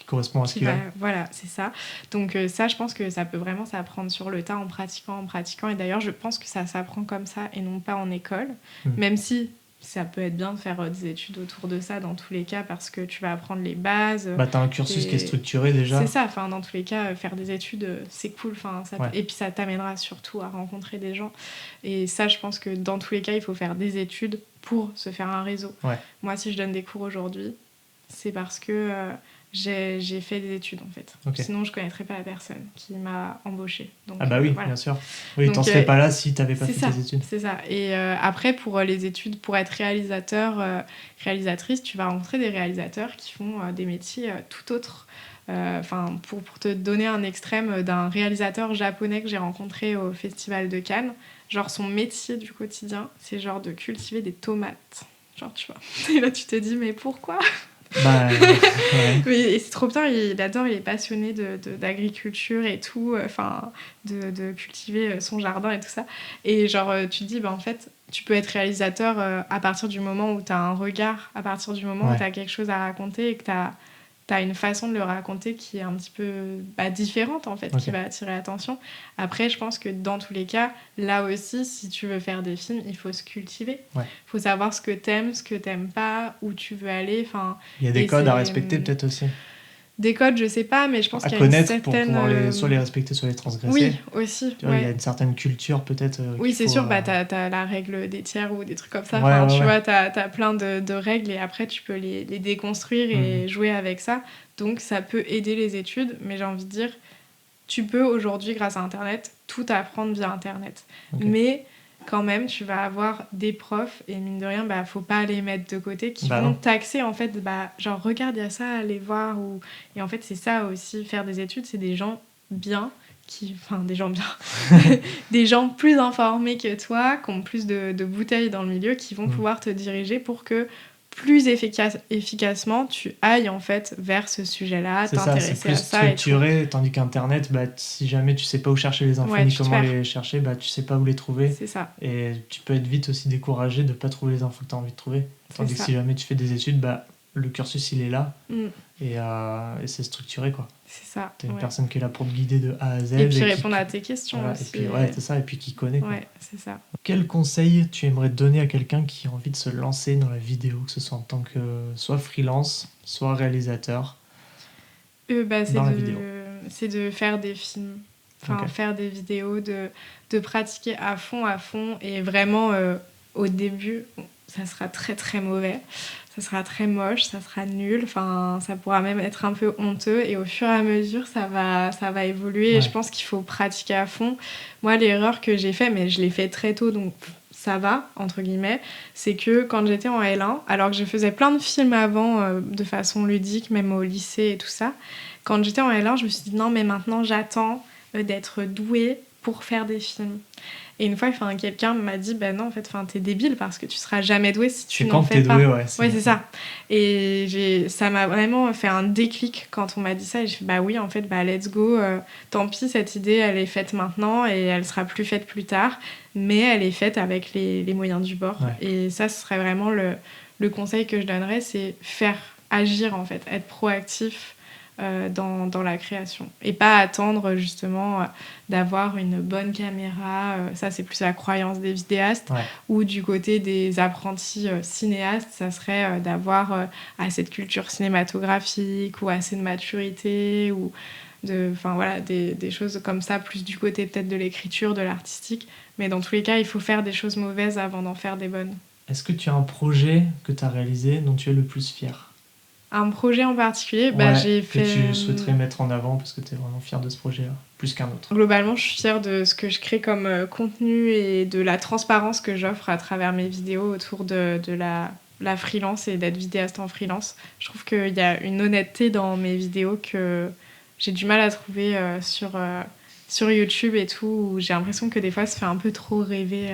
correspond à ce qu'il a. Voilà, c'est ça. Donc ça, je pense que ça peut vraiment s'apprendre sur le tas en pratiquant. Et d'ailleurs, je pense que ça s'apprend comme ça et non pas en école. Même si ça peut être bien de faire des études autour de ça dans tous les cas parce que tu vas apprendre les bases. T'as un cursus qui est structuré déjà. C'est ça. Enfin, dans tous les cas, faire des études, c'est cool. Enfin, et puis ça t'amènera surtout à rencontrer des gens. Et ça, je pense que dans tous les cas, il faut faire des études pour se faire un réseau. Moi, si je donne des cours aujourd'hui, c'est parce que... j'ai fait des études en fait. Sinon je connaîtrais pas la personne qui m'a embauchée. Donc, oui, voilà. Bien sûr. Oui, t'en serais pas là si t'avais pas fait tes études. C'est ça. Et après pour les études, pour être réalisateur, réalisatrice, tu vas rencontrer des réalisateurs qui font des métiers tout autres. Pour te donner un extrême d'un réalisateur japonais que j'ai rencontré au Festival de Cannes, genre son métier du quotidien, c'est genre de cultiver des tomates. Genre tu vois. Et là tu te dis mais pourquoi ? Et c'est trop bien, il adore, il est passionné d'agriculture et tout, de cultiver son jardin et tout ça. Et genre, tu te dis, en fait, tu peux être réalisateur à partir du moment où tu as un regard, à partir du moment où tu as quelque chose à raconter et que tu as une façon de le raconter qui est un petit peu différente, en fait, qui va attirer l'attention. Après, je pense que dans tous les cas, là aussi, si tu veux faire des films, il faut se cultiver. Il faut savoir ce que t'aimes, ce que t'aimes pas, où tu veux aller. Il y a des codes à respecter peut-être aussi. Des codes, je sais pas, mais je pense qu'il y a connaître une certaine... pour pouvoir soit les respecter, soit les transgresser. Oui, aussi. Tu vois, il y a une certaine culture peut-être. Oui, c'est sûr, t'as la règle des tiers ou des trucs comme ça. Tu vois, t'as plein de règles et après tu peux les déconstruire et jouer avec ça. Donc ça peut aider les études, mais j'ai envie de dire, tu peux aujourd'hui, grâce à Internet, tout apprendre via Internet. Mais quand même, tu vas avoir des profs, et mine de rien, faut pas les mettre de côté, qui vont t'axer, en fait, genre, regarde, il y a ça, allez voir. Et en fait, c'est ça aussi, faire des études, c'est des gens bien, des gens bien, des gens plus informés que toi, qui ont plus de bouteilles dans le milieu, qui vont pouvoir te diriger pour que plus efficacement tu ailles en fait vers ce sujet-là, t'intéresser c'est plus à ça structuré, tandis qu'Internet, si jamais tu sais pas où chercher les infos ni comment les chercher, tu sais pas où les trouver. C'est ça. Et tu peux être vite aussi découragé de pas trouver les infos que tu as envie de trouver. Tandis que si jamais tu fais des études, le cursus il est là et c'est structuré quoi. C'est ça. T'as une personne qui est là pour te guider de A à Z. Et puis répondre à tes questions aussi. Et puis, c'est ça, et puis qui connaît. Quoi. Ouais, c'est ça. Quel conseil tu aimerais donner à quelqu'un qui a envie de se lancer dans la vidéo, que ce soit en tant que soit freelance, soit réalisateur dans la vidéo ? C'est de faire des films, faire des vidéos, de pratiquer à fond, et vraiment au début, ça sera très très mauvais. Ça sera très moche, ça sera nul, ça pourra même être un peu honteux et au fur et à mesure ça va évoluer et je pense qu'il faut pratiquer à fond. Moi l'erreur que j'ai fait, mais je l'ai fait très tôt donc ça va entre guillemets, c'est que quand j'étais en L1, alors que je faisais plein de films avant de façon ludique, même au lycée et tout ça, quand j'étais en L1 je me suis dit non mais maintenant j'attends d'être douée pour faire des films. Et une fois, quelqu'un m'a dit non, en fait, t'es débile parce que tu seras jamais doué si tu n'en fais pas. C'est ça. Et ça m'a vraiment fait un déclic quand on m'a dit ça. Et j'ai fait oui, en fait, let's go. Tant pis, cette idée, elle est faite maintenant et elle sera plus faite plus tard. Mais elle est faite avec les moyens du bord. Ouais. Et ça, ce serait vraiment le conseil que je donnerais, c'est faire agir, en fait, être proactif. Dans la création et pas attendre justement d'avoir une bonne caméra, ça c'est plus la croyance des vidéastes ou du côté des apprentis cinéastes ça serait d'avoir assez de culture cinématographique ou assez de maturité ou des choses comme ça plus du côté peut-être de l'écriture, de l'artistique, mais dans tous les cas il faut faire des choses mauvaises avant d'en faire des bonnes. Est-ce que tu as un projet que tu as réalisé dont tu es le plus fier ? Un projet en particulier, j'ai fait... Que tu souhaiterais mettre en avant parce que tu es vraiment fière de ce projet-là, plus qu'un autre. Globalement, je suis fière de ce que je crée comme contenu et de la transparence que j'offre à travers mes vidéos autour de la freelance et d'être vidéaste en freelance. Je trouve qu'il y a une honnêteté dans mes vidéos que j'ai du mal à trouver sur YouTube et tout, où j'ai l'impression que des fois, ça fait un peu trop rêver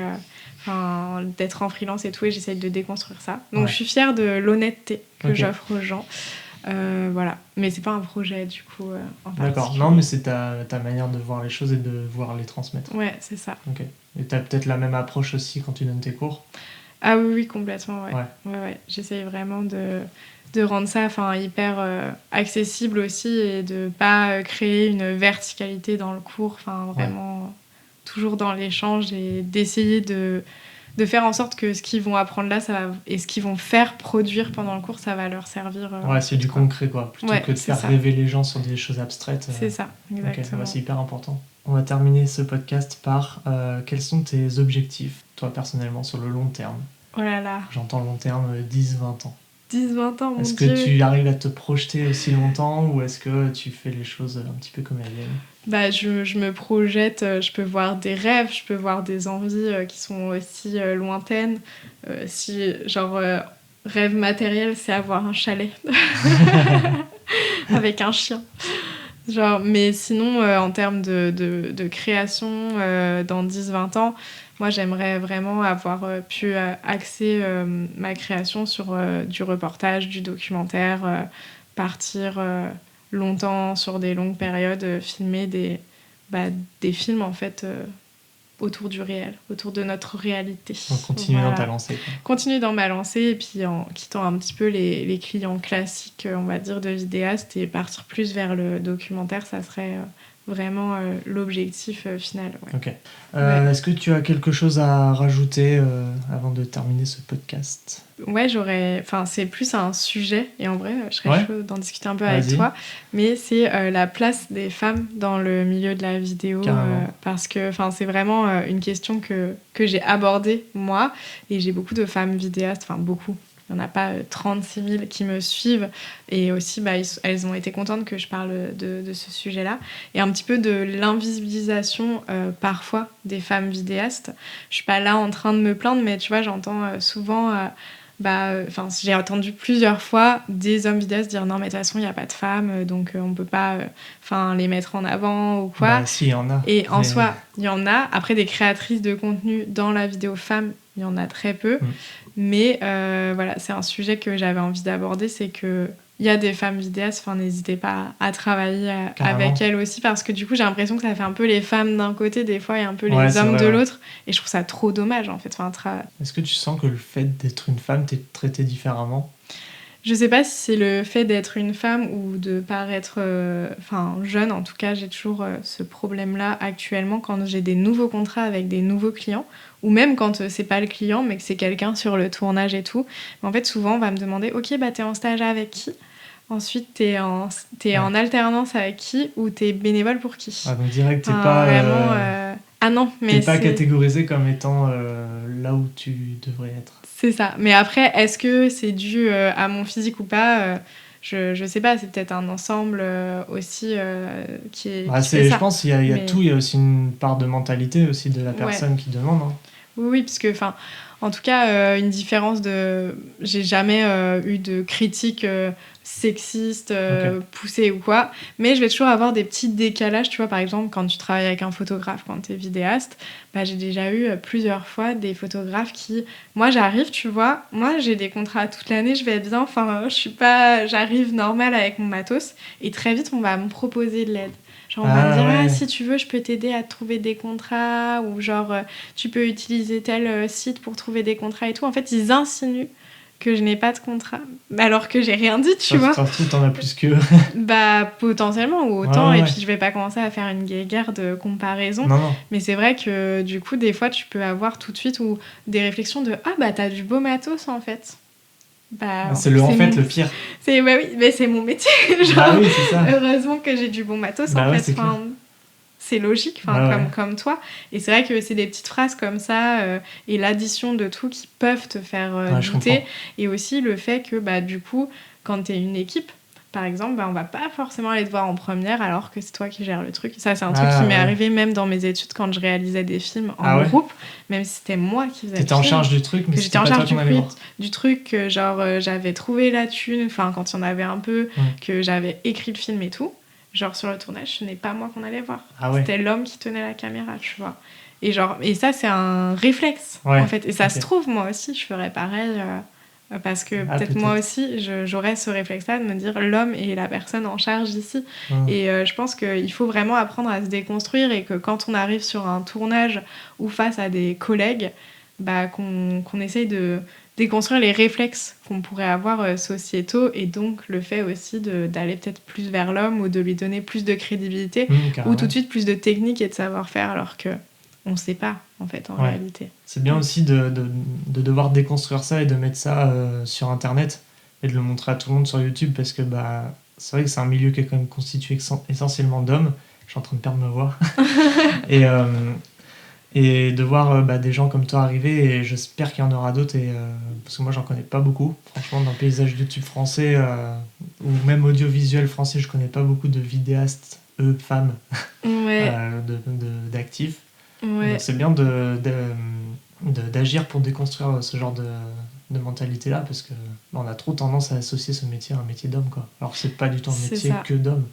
d'être en freelance et tout, et j'essaye de déconstruire ça. Donc, je suis fière de l'honnêteté que j'offre aux gens. Voilà. Mais c'est pas un projet, du coup, en particulier. D'accord. Non, mais c'est ta manière de voir les choses et de voir les transmettre. Ouais, c'est ça. Ok. Et t'as peut-être la même approche aussi quand tu donnes tes cours? Ah oui, complètement, ouais. J'essaye vraiment de rendre ça hyper accessible aussi et de pas créer une verticalité dans le cours, vraiment toujours dans l'échange et d'essayer de faire en sorte que ce qu'ils vont apprendre là et ce qu'ils vont faire produire pendant le cours, ça va leur servir. C'est du concret, quoi, plutôt que de faire rêver les gens sur des choses abstraites. C'est ça, exactement. C'est hyper important. On va terminer ce podcast par quels sont tes objectifs, toi personnellement, sur le long terme? Oh là là. J'entends long terme 10-20 ans. 10-20 ans, mon Dieu. Est-ce que tu arrives à te projeter aussi longtemps ou est-ce que tu fais les choses un petit peu comme elles viennent? Je me projette, je peux voir des rêves, je peux voir des envies qui sont aussi lointaines. Rêve matériel, c'est avoir un chalet avec un chien. Mais sinon, en termes de création, dans 10-20 ans, moi, j'aimerais vraiment avoir pu axer ma création sur du reportage, du documentaire, partir longtemps sur des longues périodes, filmer des films, en fait, autour du réel, autour de notre réalité. Donc, continuer dans ta lancée. Continuer dans ma lancée et puis en quittant un petit peu les clients classiques, on va dire, de vidéastes et partir plus vers le documentaire, ça serait... vraiment l'objectif final. Ok. Est-ce que tu as quelque chose à rajouter avant de terminer ce podcast? Ouais, c'est plus un sujet, et en vrai, je serais chaude d'en discuter un peu avec toi, mais c'est la place des femmes dans le milieu de la vidéo, parce que c'est vraiment une question que j'ai abordée, moi, et j'ai beaucoup de femmes vidéastes, beaucoup. Il n'y en a pas 36 000 qui me suivent. Et aussi, elles ont été contentes que je parle de ce sujet-là. Et un petit peu de l'invisibilisation, parfois, des femmes vidéastes. Je ne suis pas là en train de me plaindre, mais tu vois, j'entends souvent... j'ai entendu plusieurs fois des hommes vidéastes dire non, mais de toute façon, il n'y a pas de femmes, donc on ne peut pas les mettre en avant ou quoi. Si, il y en a. Et en soi, il y en a. Après, des créatrices de contenu dans la vidéo femme, il y en a très peu. Mais c'est un sujet que j'avais envie d'aborder, c'est qu'il y a des femmes vidéastes, n'hésitez pas à travailler avec elles aussi, parce que du coup j'ai l'impression que ça fait un peu les femmes d'un côté des fois et un peu les hommes de l'autre, et je trouve ça trop dommage en fait. Est-ce que tu sens que le fait d'être une femme t'es traitée différemment? Je sais pas si c'est le fait d'être une femme ou de paraître jeune. En tout cas, j'ai toujours ce problème-là actuellement quand j'ai des nouveaux contrats avec des nouveaux clients, ou même quand c'est pas le client mais que c'est quelqu'un sur le tournage et tout. Mais en fait, souvent, on va me demander « Ok, t'es en stage avec qui ? Ensuite, t'es en alternance avec qui ? Ou t'es bénévole pour qui ?» Donc direct, t'es pas... vraiment... Ah non, mais t'es pas catégorisé comme étant là où tu devrais être. C'est ça. Mais après, est-ce que c'est dû à mon physique ou pas ? Je sais pas. C'est peut-être un ensemble aussi qui est. Je pense qu'il y a tout. Il y a aussi une part de mentalité aussi de la personne qui demande. Hein. Oui, parce que, en tout cas, une différence de. J'ai jamais eu de critique sexiste, poussée ou quoi. Mais je vais toujours avoir des petits décalages. Tu vois, par exemple, quand tu travailles avec un photographe, quand tu es vidéaste, j'ai déjà eu plusieurs fois des photographes qui... Moi, j'arrive, tu vois, moi, j'ai des contrats toute l'année, je vais bien. J'arrive normal avec mon matos. Et très vite, on va me proposer de l'aide. Genre, on va me dire, si tu veux, je peux t'aider à trouver des contrats. Ou genre, tu peux utiliser tel site pour trouver des contrats et tout. En fait, ils insinuent que je n'ai pas de contrat, alors que j'ai rien dit, tu vois. Surtout, t'en as plus qu'eux. Potentiellement, ou autant, et puis je vais pas commencer à faire une guerre de comparaison. Non. Mais c'est vrai que, du coup, des fois, tu peux avoir tout de suite ou des réflexions de « Ah, t'as du beau matos, en fait. » c'est le pire. Oui, mais c'est mon métier. Genre, oui, c'est ça. Heureusement que j'ai du bon matos, en fait. c'est logique, comme toi. Et c'est vrai que c'est des petites phrases comme ça et l'addition de tout qui peuvent te faire douter. Et aussi le fait que du coup, quand t'es une équipe, par exemple, on va pas forcément aller te voir en première alors que c'est toi qui gères le truc. Ça, c'est un truc qui m'est arrivé même dans mes études quand je réalisais des films en groupe, même si c'était moi qui faisais le film. T'étais en charge du truc, mais c'était pas toi qu'on allait voir. Du truc que j'avais trouvé la thune, quand il y en avait un peu, que j'avais écrit le film et tout. Genre sur le tournage, ce n'est pas moi qu'on allait voir. C'était l'homme qui tenait la caméra, tu vois. Et ça, c'est un réflexe, en fait. Et ça se trouve, moi aussi, je ferais pareil... parce que peut-être moi aussi j'aurais ce réflexe-là de me dire l'homme est la personne en charge ici et je pense qu'il faut vraiment apprendre à se déconstruire et que quand on arrive sur un tournage ou face à des collègues qu'on essaye de déconstruire les réflexes qu'on pourrait avoir sociétaux et donc le fait aussi d'aller peut-être plus vers l'homme ou de lui donner plus de crédibilité ou tout de suite plus de technique et de savoir-faire alors que on ne sait pas, en fait, en réalité. C'est bien aussi de devoir déconstruire ça et de mettre ça sur Internet et de le montrer à tout le monde sur YouTube parce que c'est vrai que c'est un milieu qui est quand même constitué essentiellement d'hommes. Je suis en train de perdre ma voix. et de voir des gens comme toi arriver et j'espère qu'il y en aura d'autres parce que moi, j'en connais pas beaucoup. Franchement, dans le paysage YouTube français ou même audiovisuel français, je connais pas beaucoup de vidéastes, femmes, d'actifs. Donc c'est bien d'agir pour déconstruire ce genre de mentalité-là parce que on a trop tendance à associer ce métier à un métier d'homme, quoi. Alors c'est pas du tout un métier que d'homme.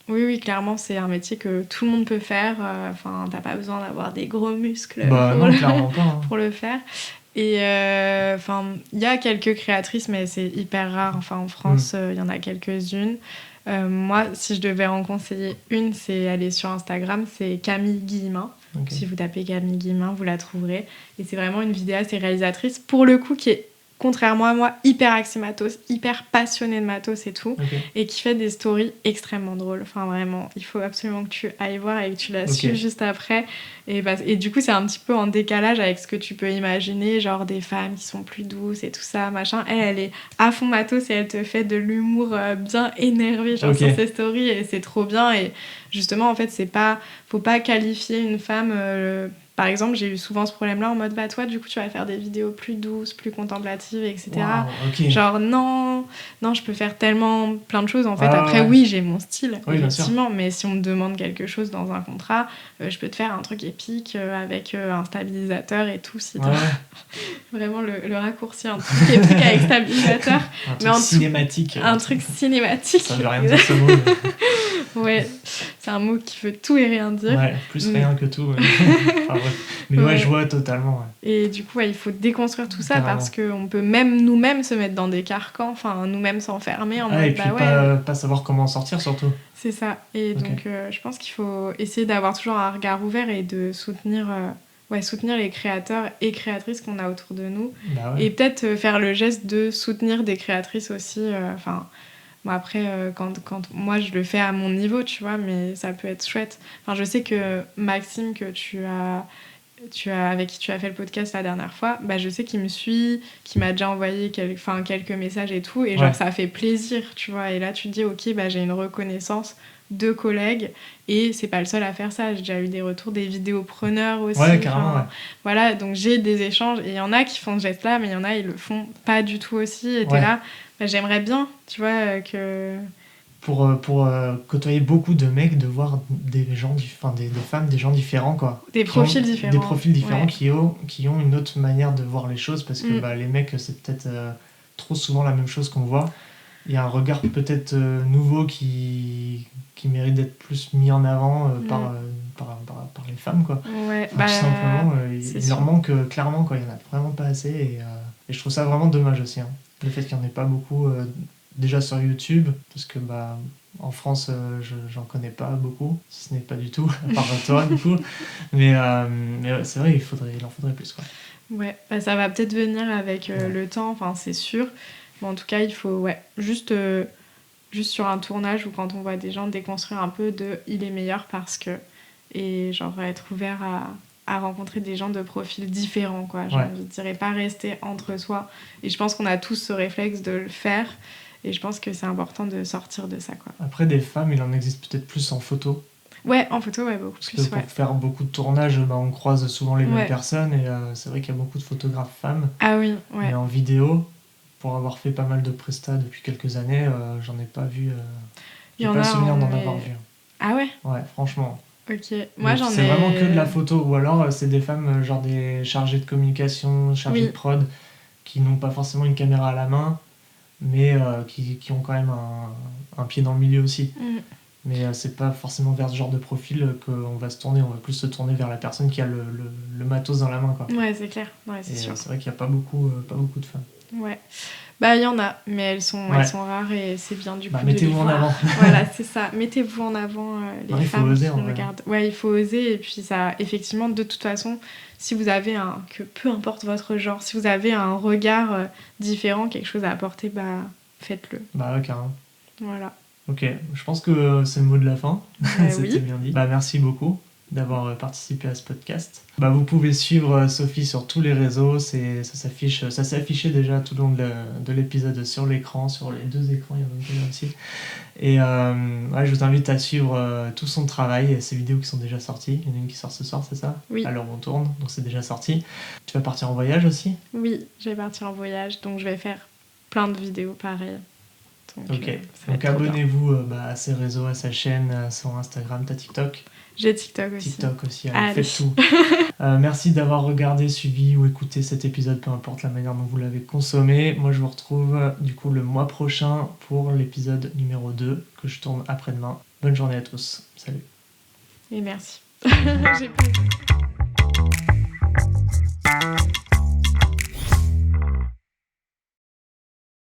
Oui, clairement, c'est un métier que tout le monde peut faire. T'as pas besoin d'avoir des gros muscles pour le faire. Et il y a quelques créatrices, mais c'est hyper rare. En France, il y en a quelques-unes. Moi, si je devais en conseiller une, c'est aller sur Instagram, c'est Camille Guillemin. Si vous tapez Camille Guillemin, vous la trouverez. Et c'est vraiment une vidéaste et réalisatrice, pour le coup, qui est, contrairement à moi, hyper axée matos, hyper passionnée de matos et tout, et qui fait des stories extrêmement drôles. Vraiment, il faut absolument que tu ailles voir et que tu la suives juste après. Et du coup, c'est un petit peu en décalage avec ce que tu peux imaginer, genre des femmes qui sont plus douces et tout ça, machin. Elle est à fond matos et elle te fait de l'humour bien énervé sur ses stories et c'est trop bien. Et justement, en fait, faut pas qualifier une femme... Par exemple, j'ai eu souvent ce problème-là en mode toi, du coup, tu vas faire des vidéos plus douces, plus contemplatives, etc. Genre, non, je peux faire tellement plein de choses. En fait, oui, j'ai mon style, effectivement, mais si on me demande quelque chose dans un contrat, je peux te faire un truc épique avec un stabilisateur et tout. Vraiment le raccourci, un truc épique avec stabilisateur. Un truc cinématique. Ça veut rien dire ce mot. Ouais, c'est un mot qui veut tout et rien dire. Plus rien que tout. Mais je vois totalement. Et du coup, il faut déconstruire tout ça parce qu'on peut même nous-mêmes se mettre dans des carcans, nous-mêmes s'enfermer en mode et puis pas savoir comment en sortir surtout. C'est ça. Et donc, je pense qu'il faut essayer d'avoir toujours un regard ouvert et de soutenir les créateurs et créatrices qu'on a autour de nous. Et peut-être faire le geste de soutenir des créatrices aussi. Après, quand moi, je le fais à mon niveau, tu vois, mais ça peut être chouette. Je sais que Maxime, que avec qui tu as fait le podcast la dernière fois, je sais qu'il me suit, qu'il m'a déjà envoyé quelques messages et tout, et ça fait plaisir, tu vois. Et là, tu te dis, ok, j'ai une reconnaissance de collègues, et c'est pas le seul à faire ça. J'ai déjà eu des retours des vidéopreneurs aussi. Carrément, Voilà, donc j'ai des échanges, et il y en a qui font ce geste-là, mais il y en a, ils le font pas du tout aussi, et t'es là... j'aimerais bien, tu vois, que... Pour côtoyer beaucoup de mecs, de voir des gens, des femmes, des gens différents, quoi. Des profils différents. Des profils différents qui ont une autre manière de voir les choses, parce que les mecs, c'est peut-être trop souvent la même chose qu'on voit. Il y a un regard peut-être nouveau qui mérite d'être plus mis en avant par les femmes, quoi. Tout simplement, il leur manque clairement, quoi. Il n'y en a vraiment pas assez, et je trouve ça vraiment dommage aussi, hein. Le fait qu'il n'y en ait pas beaucoup déjà sur YouTube, parce que en France, j'en connais pas beaucoup, si ce n'est pas du tout, à part toi, du coup. Mais c'est vrai, il en faudrait plus, quoi. Ça va peut-être venir avec le temps, c'est sûr. Mais en tout cas, il faut juste sur un tournage ou quand on voit des gens déconstruire un peu de « il est meilleur parce que » et être ouvert à rencontrer des gens de profils différents, quoi. Je ne dirais pas rester entre soi. Et je pense qu'on a tous ce réflexe de le faire. Et je pense que c'est important de sortir de ça, quoi. Après, des femmes, il en existe peut-être plus en photo. Ouais, en photo, ouais, beaucoup Parce plus, que pour faire beaucoup de tournages, on croise souvent les mêmes personnes et c'est vrai qu'il y a beaucoup de photographes femmes. Ah oui, ouais. Mais en vidéo, pour avoir fait pas mal de prestats depuis quelques années, j'en ai pas vu. J'ai pas le souvenir d'en avoir vu. Ah ouais? Ouais, franchement. Ok, moi j'en ai. C'est vraiment que de la photo, ou alors c'est des femmes, genre des chargées de communication, chargées de prod, qui n'ont pas forcément une caméra à la main, mais qui ont quand même un pied dans le milieu aussi. Mais c'est pas forcément vers ce genre de profil qu'on va se tourner, on va plus se tourner vers la personne qui a le matos dans la main, quoi. Ouais, c'est clair, ouais, c'est sûr. C'est vrai qu'il n'y a pas beaucoup de femmes. Ouais. Bah, il y en a, mais elles sont rares et c'est bien du coup. Mettez-vous en avant. Voilà, c'est ça. Mettez-vous en avant les femmes qui regardent. Ouais, il faut oser. Et puis, ça, effectivement, de toute façon, si vous avez que peu importe votre genre, si vous avez un regard différent, quelque chose à apporter, faites-le. Bah, ouais, carrément. Voilà. Ok, je pense que c'est le mot de la fin. C'était oui. bien dit. Merci beaucoup d'avoir participé à ce podcast. Vous pouvez suivre Sophie sur tous les réseaux, ça s'est affiché déjà tout le long de l'épisode sur l'écran, sur les 2 écrans, il y en a un aussi. Et je vous invite à suivre tout son travail et ses vidéos qui sont déjà sorties. Il y en a une qui sort ce soir, c'est ça? Oui. À l'heure où on tourne, donc c'est déjà sorti. Tu vas partir en voyage aussi? Oui, je vais partir en voyage, donc je vais faire plein de vidéos pareilles. Donc abonnez-vous à ses réseaux, à sa chaîne, à son Instagram, ta TikTok. J'ai TikTok aussi. Allez, faites tout. Merci d'avoir regardé, suivi ou écouté cet épisode, peu importe la manière dont vous l'avez consommé. Moi, je vous retrouve du coup le mois prochain pour l'épisode numéro 2 que je tourne après-demain. Bonne journée à tous. Salut. Et merci. J'ai pas...